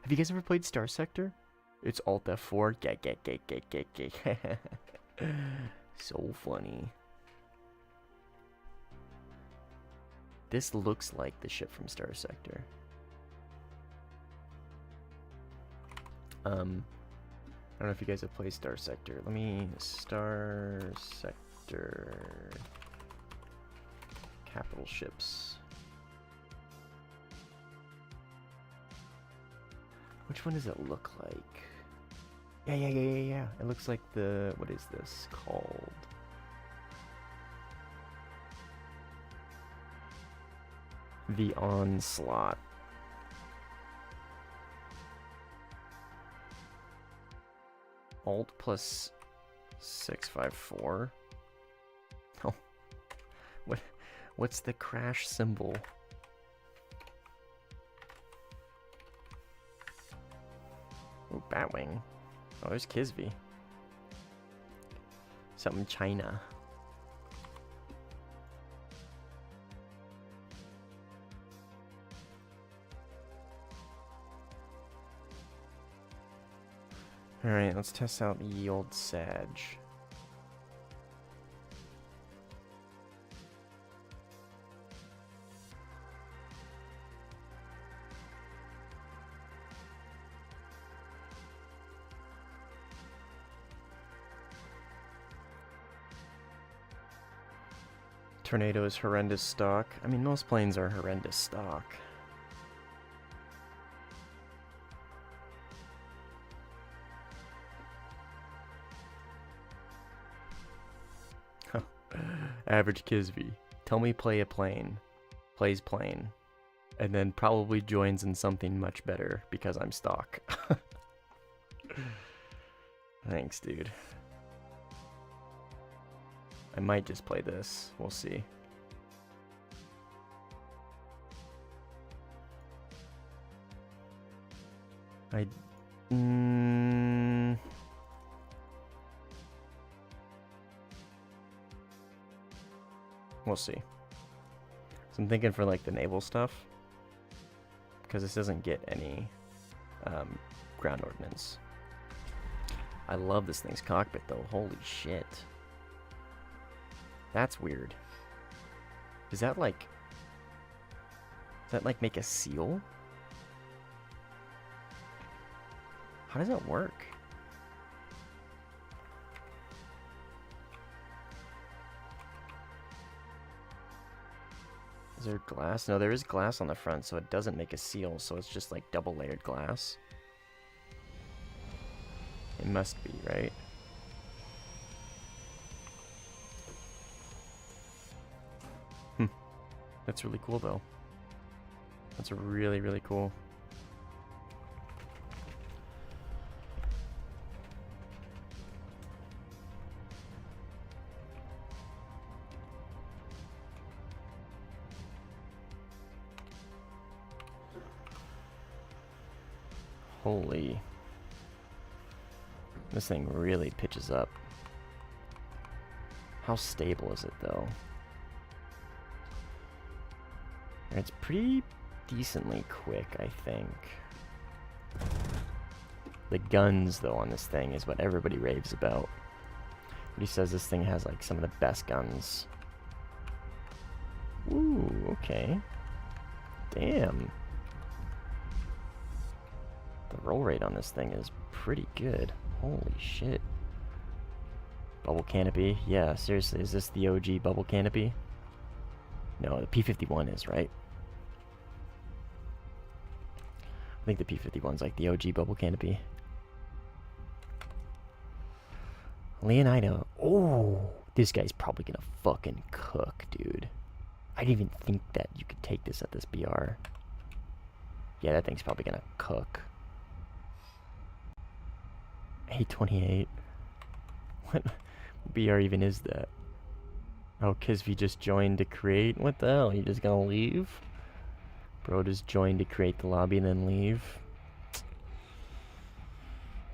Have you guys ever played Star Sector? It's Alt F4. So funny. This looks like the ship from Star Sector. I don't know if you guys have played Star Sector. Let me... Star Sector... Capital ships. Which one does it look like? Yeah. It looks like the... What is this called? The Onslaught. Alt plus 654. Oh. What's the crash symbol? Oh, Batwing. Oh, there's Kisby. Something China. Alright, let's test out the old Sag. Tornado is horrendous stock. I mean, most planes are horrendous stock. Average Kisby. Tell me play a plane. Plays plane. And then probably joins in something much better because I'm stock. Thanks, dude. I might just play this. We'll see. We'll see. So I'm thinking for like the naval stuff, because this doesn't get any ground ordnance. I love this thing's cockpit though. Holy shit. That's weird. Does that like make a seal? How does that work? Is there glass? No, there is glass on the front, so it doesn't make a seal, so it's just like double layered glass. It must be, right? That's really cool though. That's really, really cool. Holy. This thing really pitches up. How stable is it, though? It's pretty decently quick, I think. The guns, though, on this thing is what everybody raves about. But he says this thing has, like, some of the best guns. Ooh, okay. Damn. The roll rate on this thing is pretty good. Holy shit. Bubble canopy. Yeah, seriously, is this the OG bubble canopy? No, the P-51 is, right? I think the P-51's like the OG bubble canopy. Leonida. Oh, this guy's probably gonna fucking cook, dude. I didn't even think that you could take this at this BR. Yeah, that thing's probably gonna cook. 828. What BR even is that? Oh, Kisvi just joined to create? What the hell? You just gonna leave? Bro just joined to create the lobby and then leave.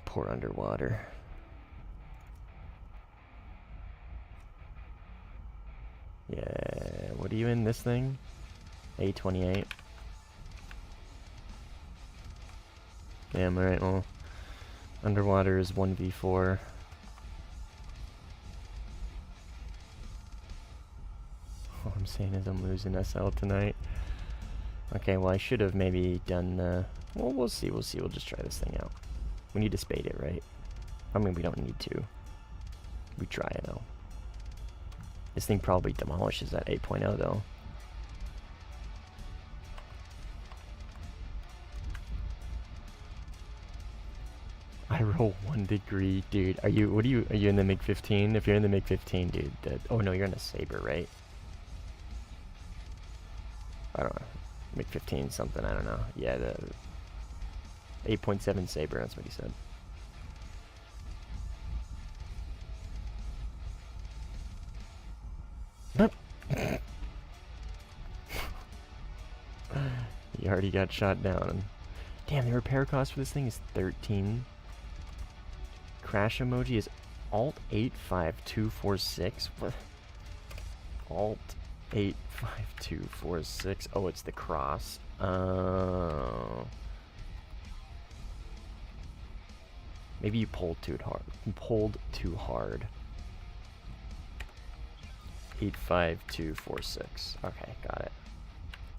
Poor underwater. Yeah, what are you in this thing? 828. Damn, alright, well. Underwater is 1v4. All I'm saying is I'm losing SL tonight. Okay, well I should have maybe done well, we'll see, we'll just try this thing out. We need to spade it, right? I mean, we don't need to. We try it though. This thing probably demolishes that 8.0 though. I roll 1 degree, dude. Are you in the MiG-15? If you're in the MiG-15, dude, oh no, you're in a Saber, right? I don't know. MiG-15 something, I don't know. Yeah, the 8.7 Saber, that's what he said. He already got shot down. Damn, the repair cost for this thing is 13. Crash emoji is Alt 85246. What? Alt 85246. Oh, it's the cross. Maybe you pulled too hard. You pulled too hard. 85246. Okay, got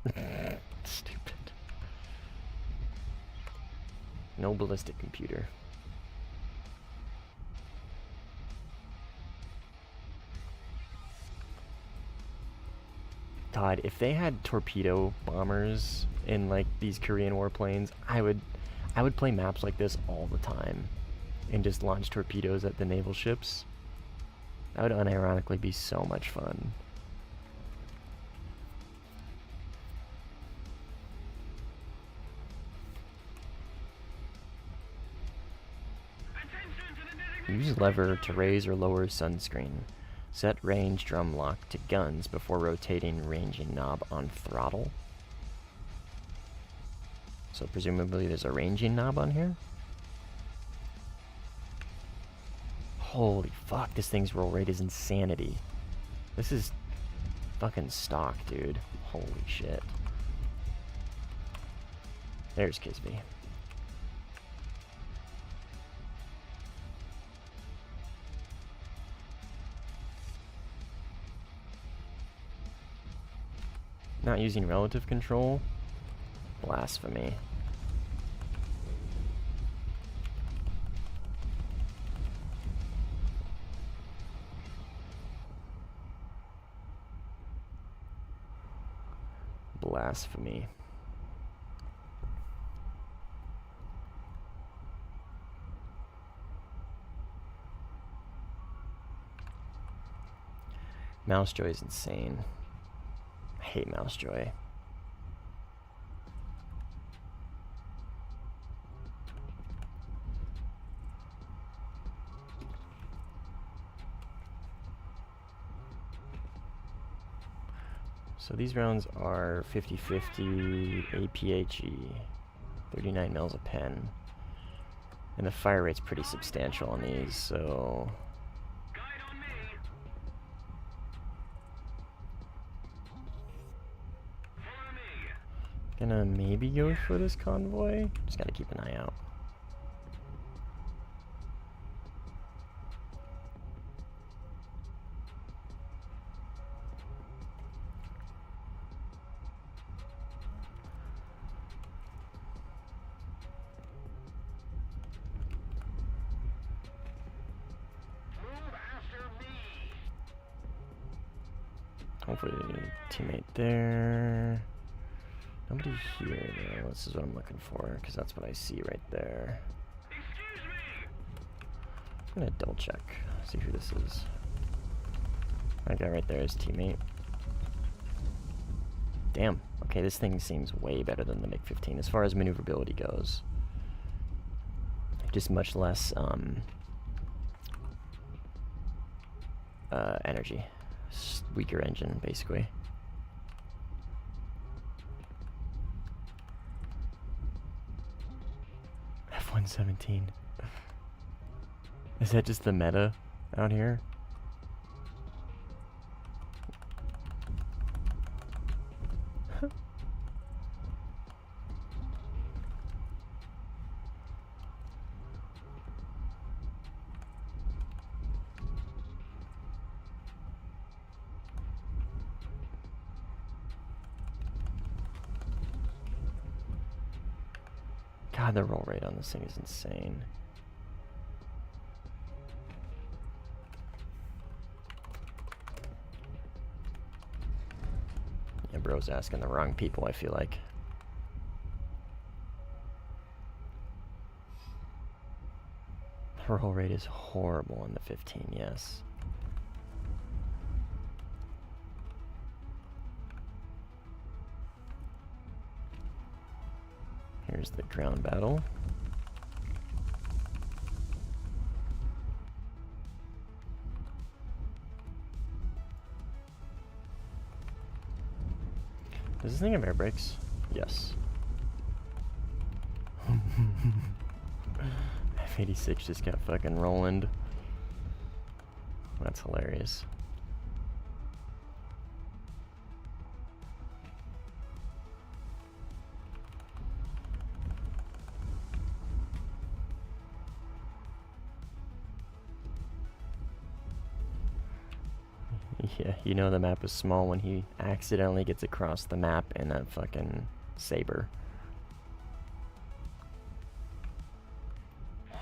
it. Stupid. No ballistic computer. God, if they had torpedo bombers in like these Korean warplanes, I would play maps like this all the time and just launch torpedoes at the naval ships. That would unironically be so much fun. Use lever to raise or lower sunscreen. Set range drum lock to guns before rotating ranging knob on throttle. So presumably there's a ranging knob on here? Holy fuck, this thing's roll rate is insanity. This is fucking stock, dude. Holy shit. There's Kisby. Not using relative control? Blasphemy. Blasphemy. Mousejoy is insane. I hate Mousejoy. So these rounds are 50-50 APHE, 39 mils a pen. And the fire rate's pretty substantial on these, so... Gonna maybe go for this convoy. Just gotta keep an eye out. Hopefully, teammate there. Nobody here, though. This is what I'm looking for, because that's what I see right there. I'm gonna double check, see who this is. That guy right there is teammate. Damn. Okay, this thing seems way better than the MiG-15 as far as maneuverability goes. Just much less energy. Weaker engine, basically. F-117. Is that just the meta out here? God, the roll rate on this thing is insane. Yeah, bro's asking the wrong people, I feel like. The roll rate is horrible on the 15, yes. Here's the ground battle. Does this thing have air brakes? Yes. F-86 just got fucking rolling. That's hilarious. Yeah, you know the map is small when he accidentally gets across the map in that fucking saber. Okay,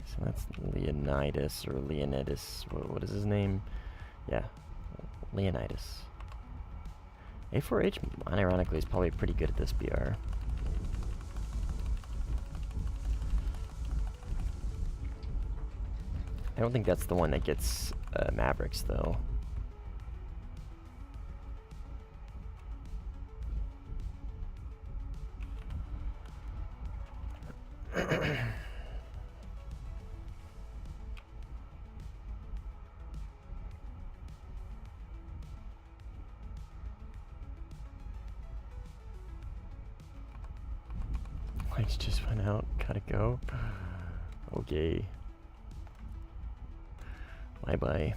so that's Leonidas or Leonidas. What is his name? Yeah, Leonidas. A4H, unironically, is probably pretty good at this BR. I don't think that's the one that gets Mavericks, though. Lights just went out. Gotta go. Okay. Bye-bye.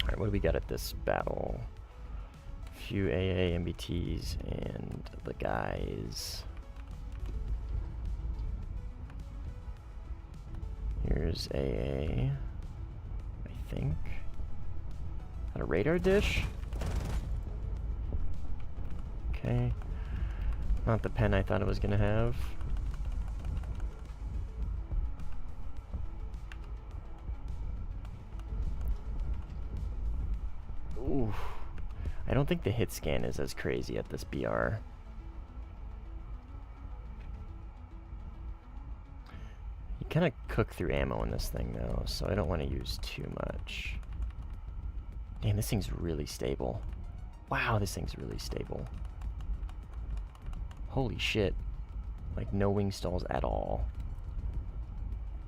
Alright, what do we got at this battle? Few AA, MBTs, and the guys. Here's AA, I think. Got a radar dish? Okay. Not the pen I thought it was gonna have. Ooh. I don't think the hit scan is as crazy at this BR. You kind of cook through ammo in this thing though, so I don't want to use too much. Damn, this thing's really stable. Wow, this thing's really stable. Holy shit. Like no wing stalls at all.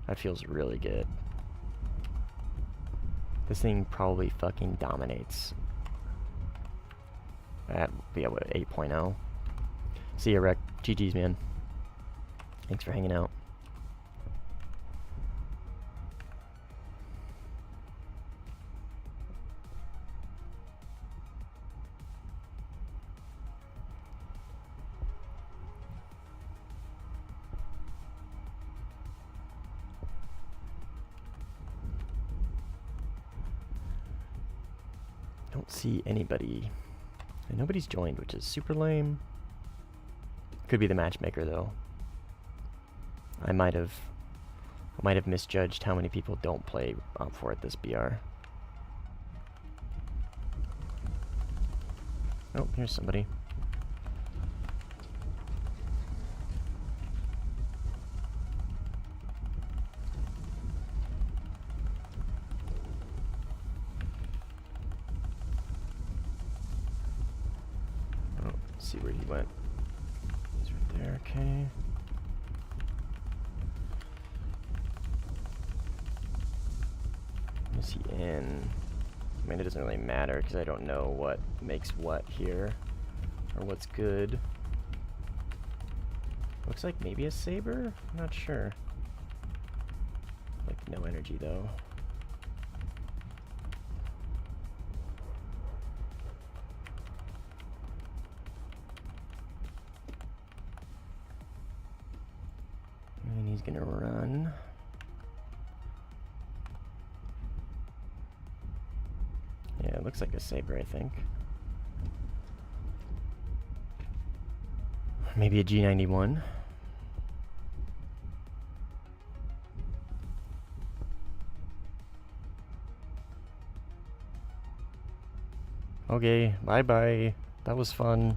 That feels really good. This thing probably fucking dominates. At, yeah, what, 8.0. See ya, Rec. GG's, man. Thanks for hanging out. Don't see anybody. And nobody's joined, which is super lame. Could be the matchmaker, though. I might have misjudged how many people don't play for it this BR. Oh, here's somebody. Oh, let's see where he went. He's right there, okay. Is he in? I mean, it doesn't really matter because I don't know what makes what here, or what's good. Looks like maybe a saber? I'm not sure. Like, no energy though. And he's gonna run. Yeah, it looks like a saber, I think. Maybe a G91. Okay, bye-bye. That was fun.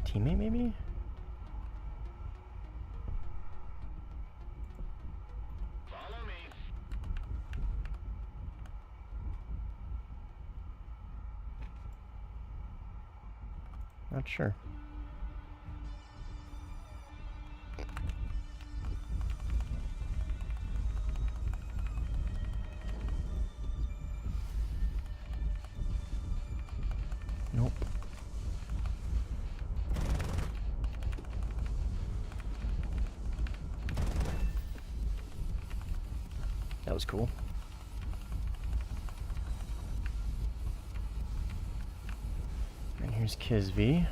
Teammate, maybe? Follow me. Not sure. Nope. That was cool. And here's Kisvy.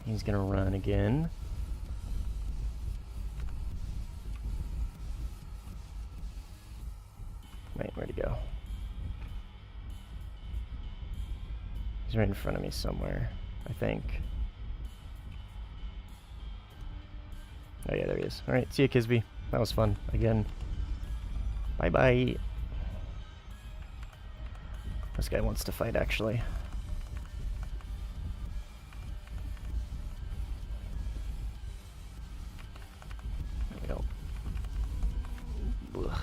He's gonna run again. Wait, where'd he go? He's right in front of me somewhere, I think. Oh yeah, there he is. Alright, see ya, Kisby. That was fun. Again. Bye-bye. This guy wants to fight, actually. There we go. Ugh.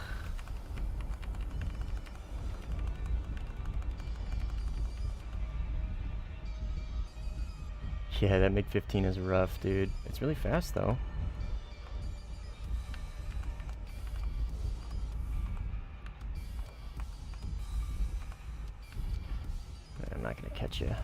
Yeah, that MiG-15 is rough, dude. It's really fast, though. I'm not gonna catch you.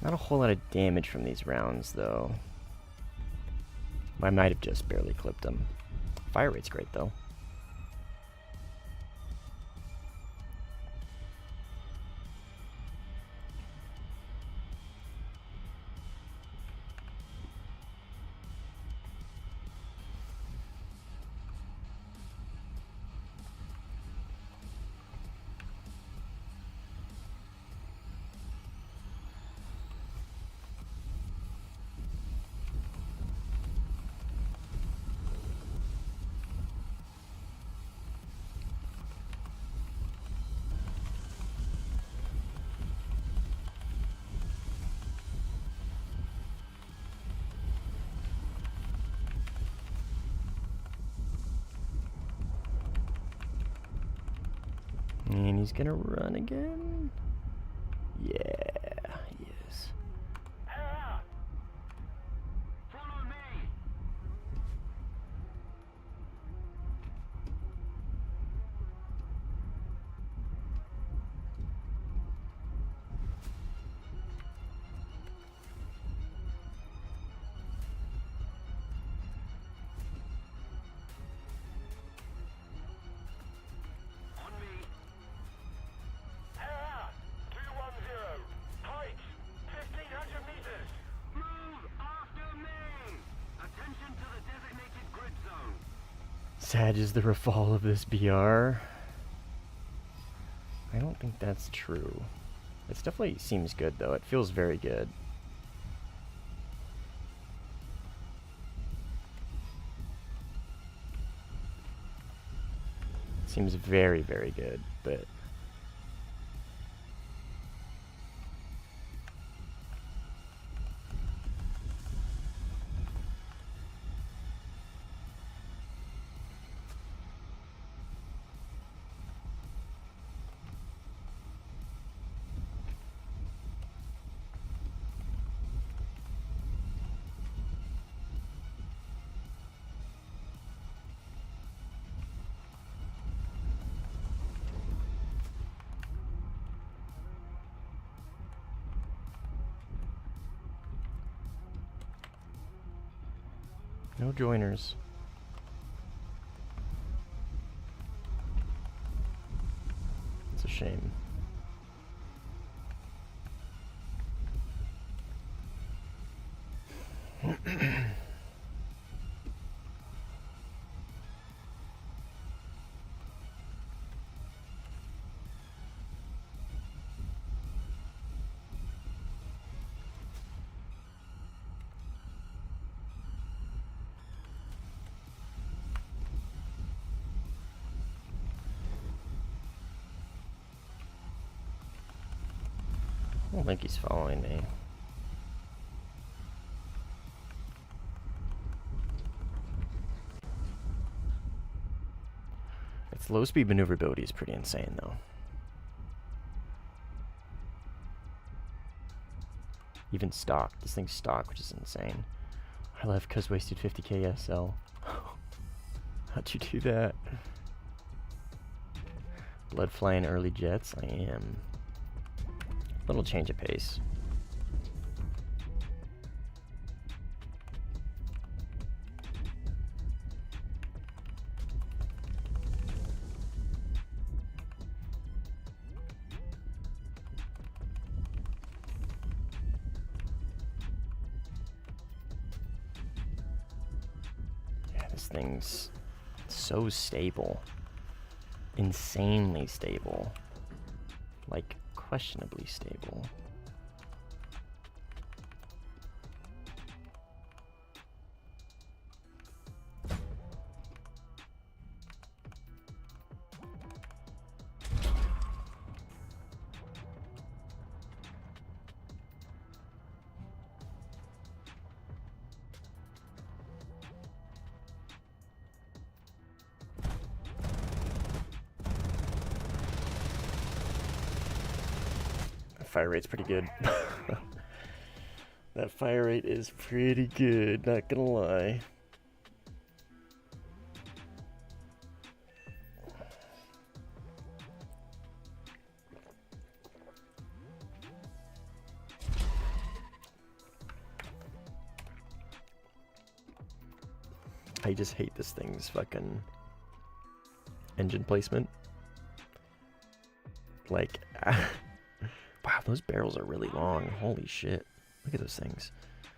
Not a whole lot of damage from these rounds, though. I might have just barely clipped them. Fire rate's great, though. he's gonna run again. Yeah, he is. Follow me. On me. 210. Height 1,500 meters. Move after me. Attention to the designated grid zone. Sag is the revolve of this BR. I don't think that's true. It definitely seems good though. It feels very good. Seems very, very good, but no joiners. It's a shame. I don't think he's following me. Its low speed maneuverability is pretty insane though. Even stock. This thing's stock, which is insane. I left because wasted 50k SL. How'd you do that? Blood flying early jets? I am. Little change of pace. Yeah, this thing's so stable. Insanely stable. Like, questionably stable. Fire rate's pretty good. That fire rate is pretty good, not gonna lie. I just hate this thing's fucking engine placement. Like, wow, those barrels are really long. Holy shit. Look at those things.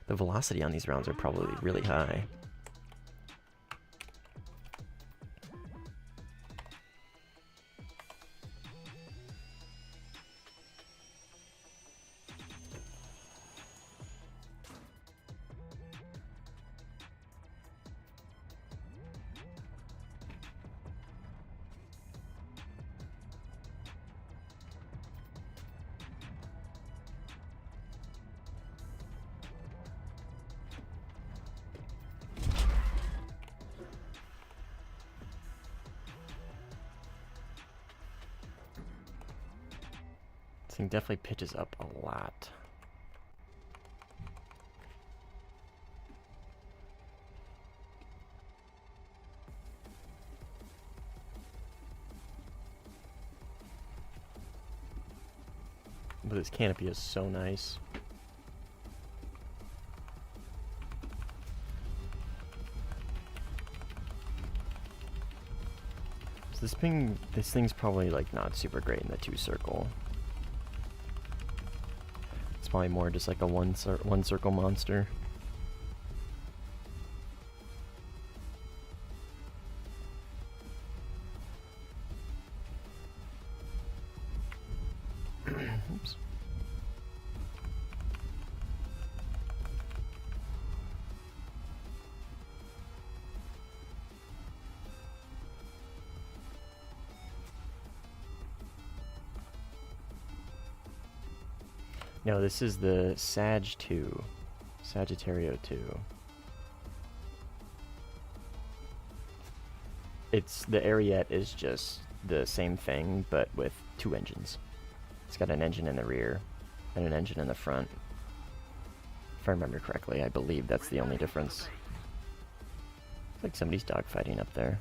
The velocity on these rounds are probably really high. thing definitely pitches up a lot. But this canopy is so nice. So this thing's probably like not super great in the 2 circle. It's probably more just like a one circle monster. Oops. No, this is the Sag 2. Sagittario 2. The Ariete is just the same thing, but with 2 engines. It's got an engine in the rear and an engine in the front. If I remember correctly, I believe that's the only difference. It's like somebody's dogfighting up there.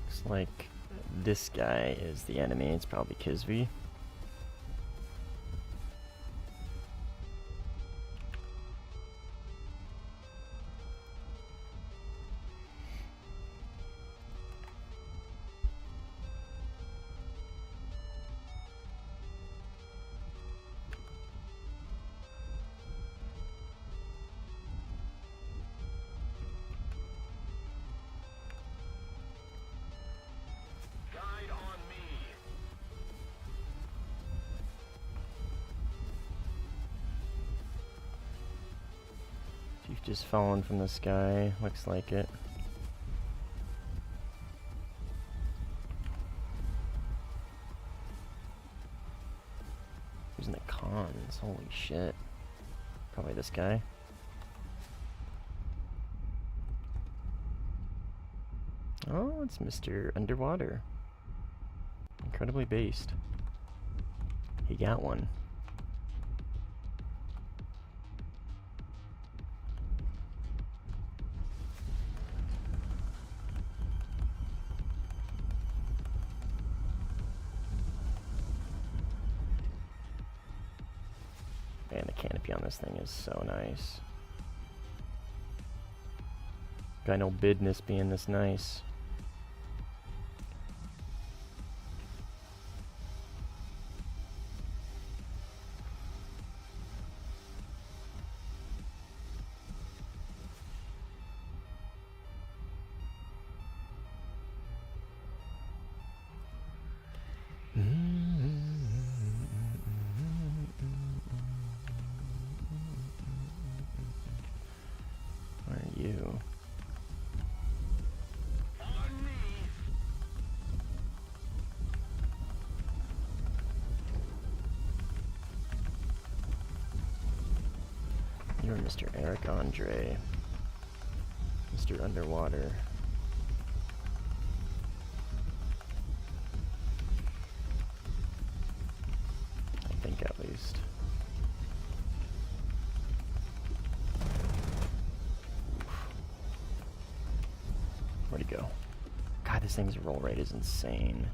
Looks like this guy is the enemy. It's probably Kisvi. Guide on me. Chief just fallen from the sky. Looks like it. Using the cons. Holy shit. Probably this guy. Oh, it's Mr. Underwater. Incredibly based. He got one. Man, the canopy on this thing is so nice. Got no business being this nice. Where are you? On me. You're Mr. Eric Andre. Mr. Underwater. I think at least. Where'd he go? God, this thing's roll rate is insane.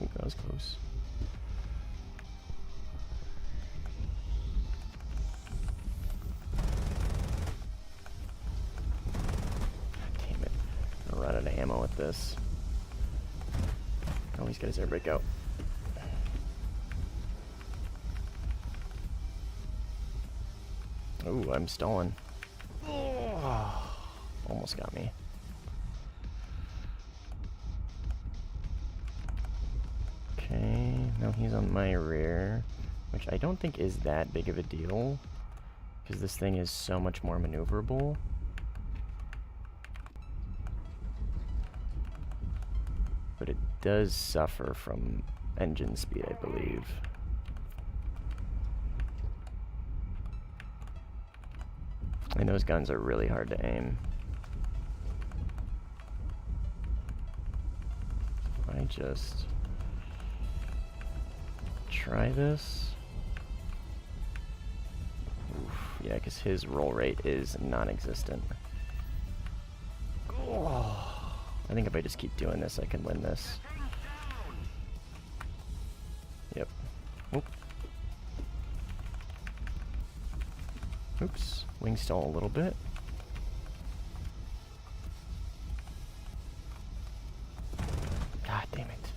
Ooh, that was close. Damn it. I'm gonna run out of ammo with this. Oh, he's got his air brake out. Ooh, I'm stalling. Oh, almost got me. Okay, No, he's on my rear, which I don't think is that big of a deal, because this thing is so much more maneuverable. But it does suffer from engine speed, I believe. And those guns are really hard to aim. I just try this. Oof, yeah, because his roll rate is non-existent. Oh, I think if I just keep doing this, I can win this. Yep. Oop. Oops. Wing stall a little bit. God damn it.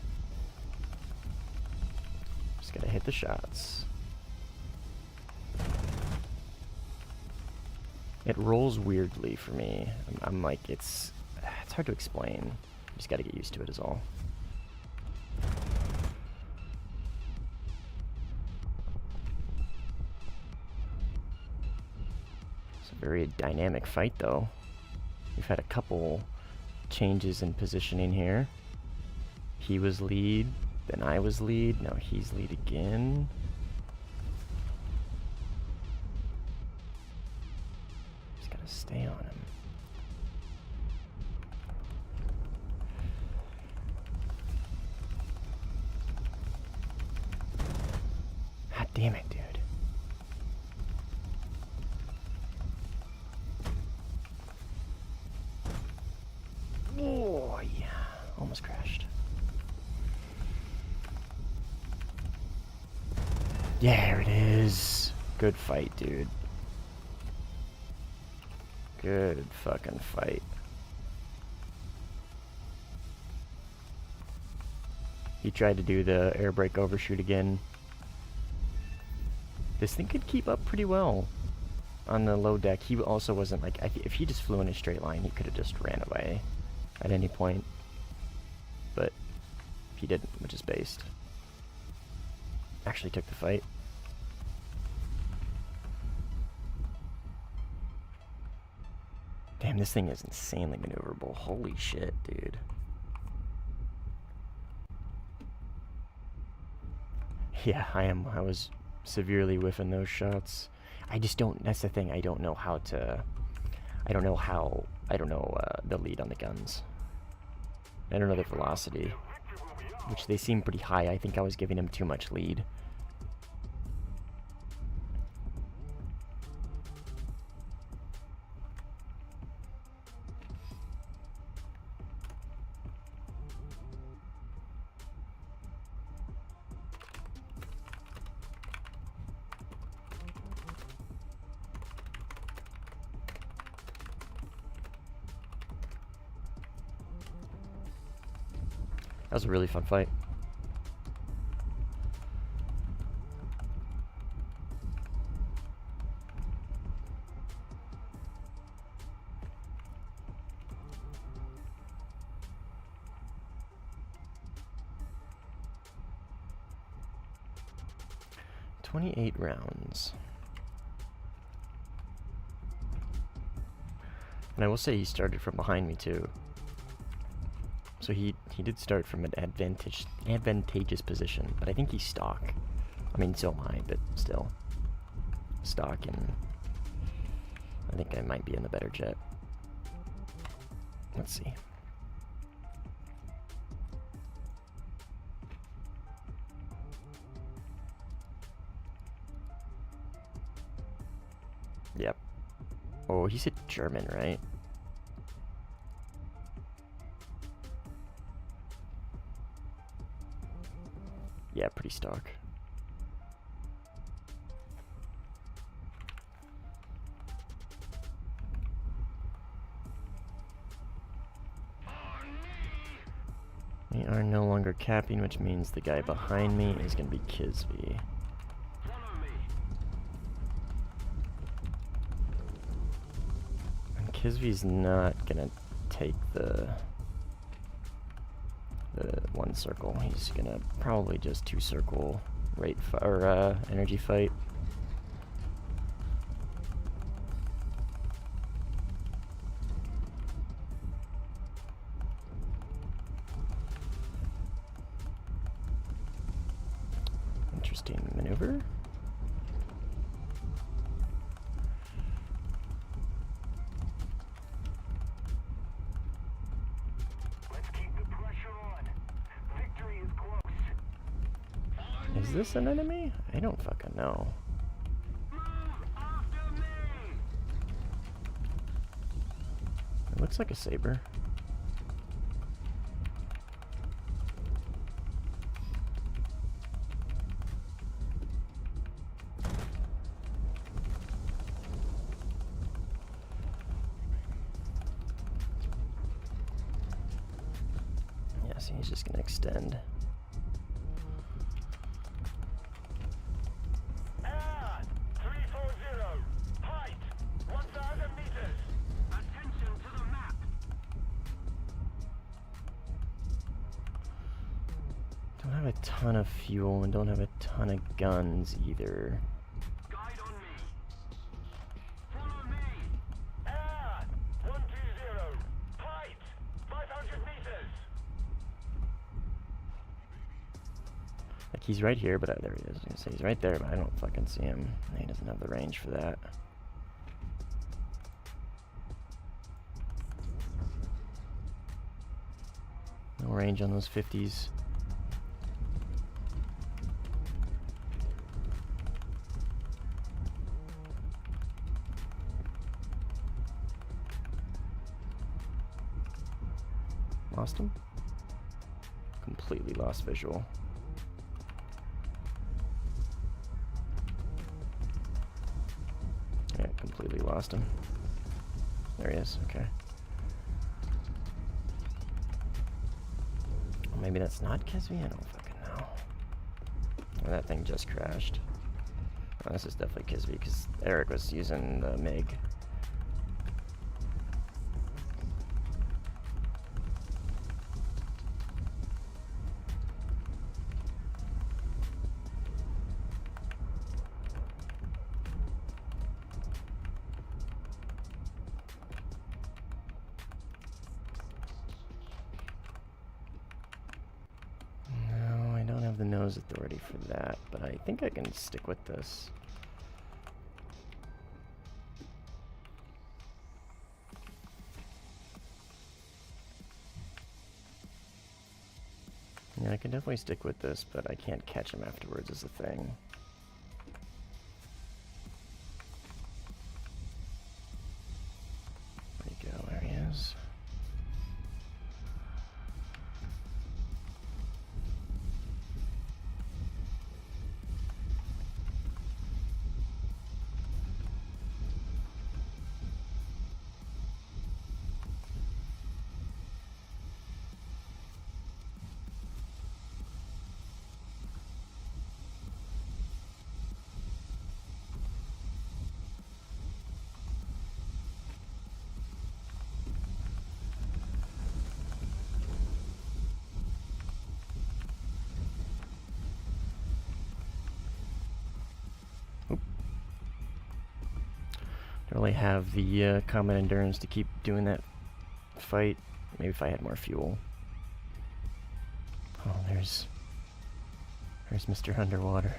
Just gotta hit the shots. It rolls weirdly for me. I'm like, it's hard to explain. You just gotta get used to it is all. It's a very dynamic fight though. We've had a couple changes in positioning here. He was lead, then I was lead, now he's lead again. Just gotta stay on him. God damn it, dude. Oh, yeah. Almost crashed. There it is. Good fight, dude. Good fucking fight. He tried to do the air brake overshoot again. This thing could keep up pretty well on the low deck. He also wasn't like, if he just flew in a straight line, he could have just ran away at any point. But he didn't, which is based. Actually took the fight. Damn, this thing is insanely maneuverable. Holy shit, dude. Yeah, I was severely whiffing those shots. I just don't, that's the thing, I don't know how to, I don't know the lead on the guns. I don't know the velocity, which they seem pretty high. I think I was giving him too much lead. That was a really fun fight. $28 rounds. And I will say he started from behind me too. So he did start from an advantageous position, but I think he's stock. I mean, so am I, but still. Stock, and I think I might be in the better jet. Let's see. Yep. Oh, he said German, right? Yeah, pretty stock. We are no longer capping, which means the guy behind me is going to be Kisby. And Kisby's not going to take the the one circle. He's gonna probably just two circle rate or energy fight. Interesting maneuver. Let's keep the pressure on. Victory is close. Is this an enemy? I don't fucking know. Move after me. It looks like a saber. Yeah, see, he's just gonna extend. Air 340. Height 1,000 meters. Attention to the map. Don't have a ton of fuel and don't have a ton of guns either. Guide on me. Follow me. Air 120. Height 500 meters. Like, he's right here, but there he is. I was gonna say he's right there, but I don't fucking see him. He doesn't have the range for that. No range on those 50s. Lost him? Completely lost visual. Yeah, completely lost him. There he is, okay. Well, maybe that's not Kesvi? I don't fucking know. Oh, that thing just crashed. Oh, this is definitely Kesvi, because Eric was using the MiG. No, I don't have the nose authority for that, but I think I can stick with this. Yeah, I can definitely stick with this, but I can't catch him afterwards is the thing. Where'd he go? There he is. Don't really have the combat endurance to keep doing that fight. Maybe if I had more fuel. Oh, there's Mr. Underwater.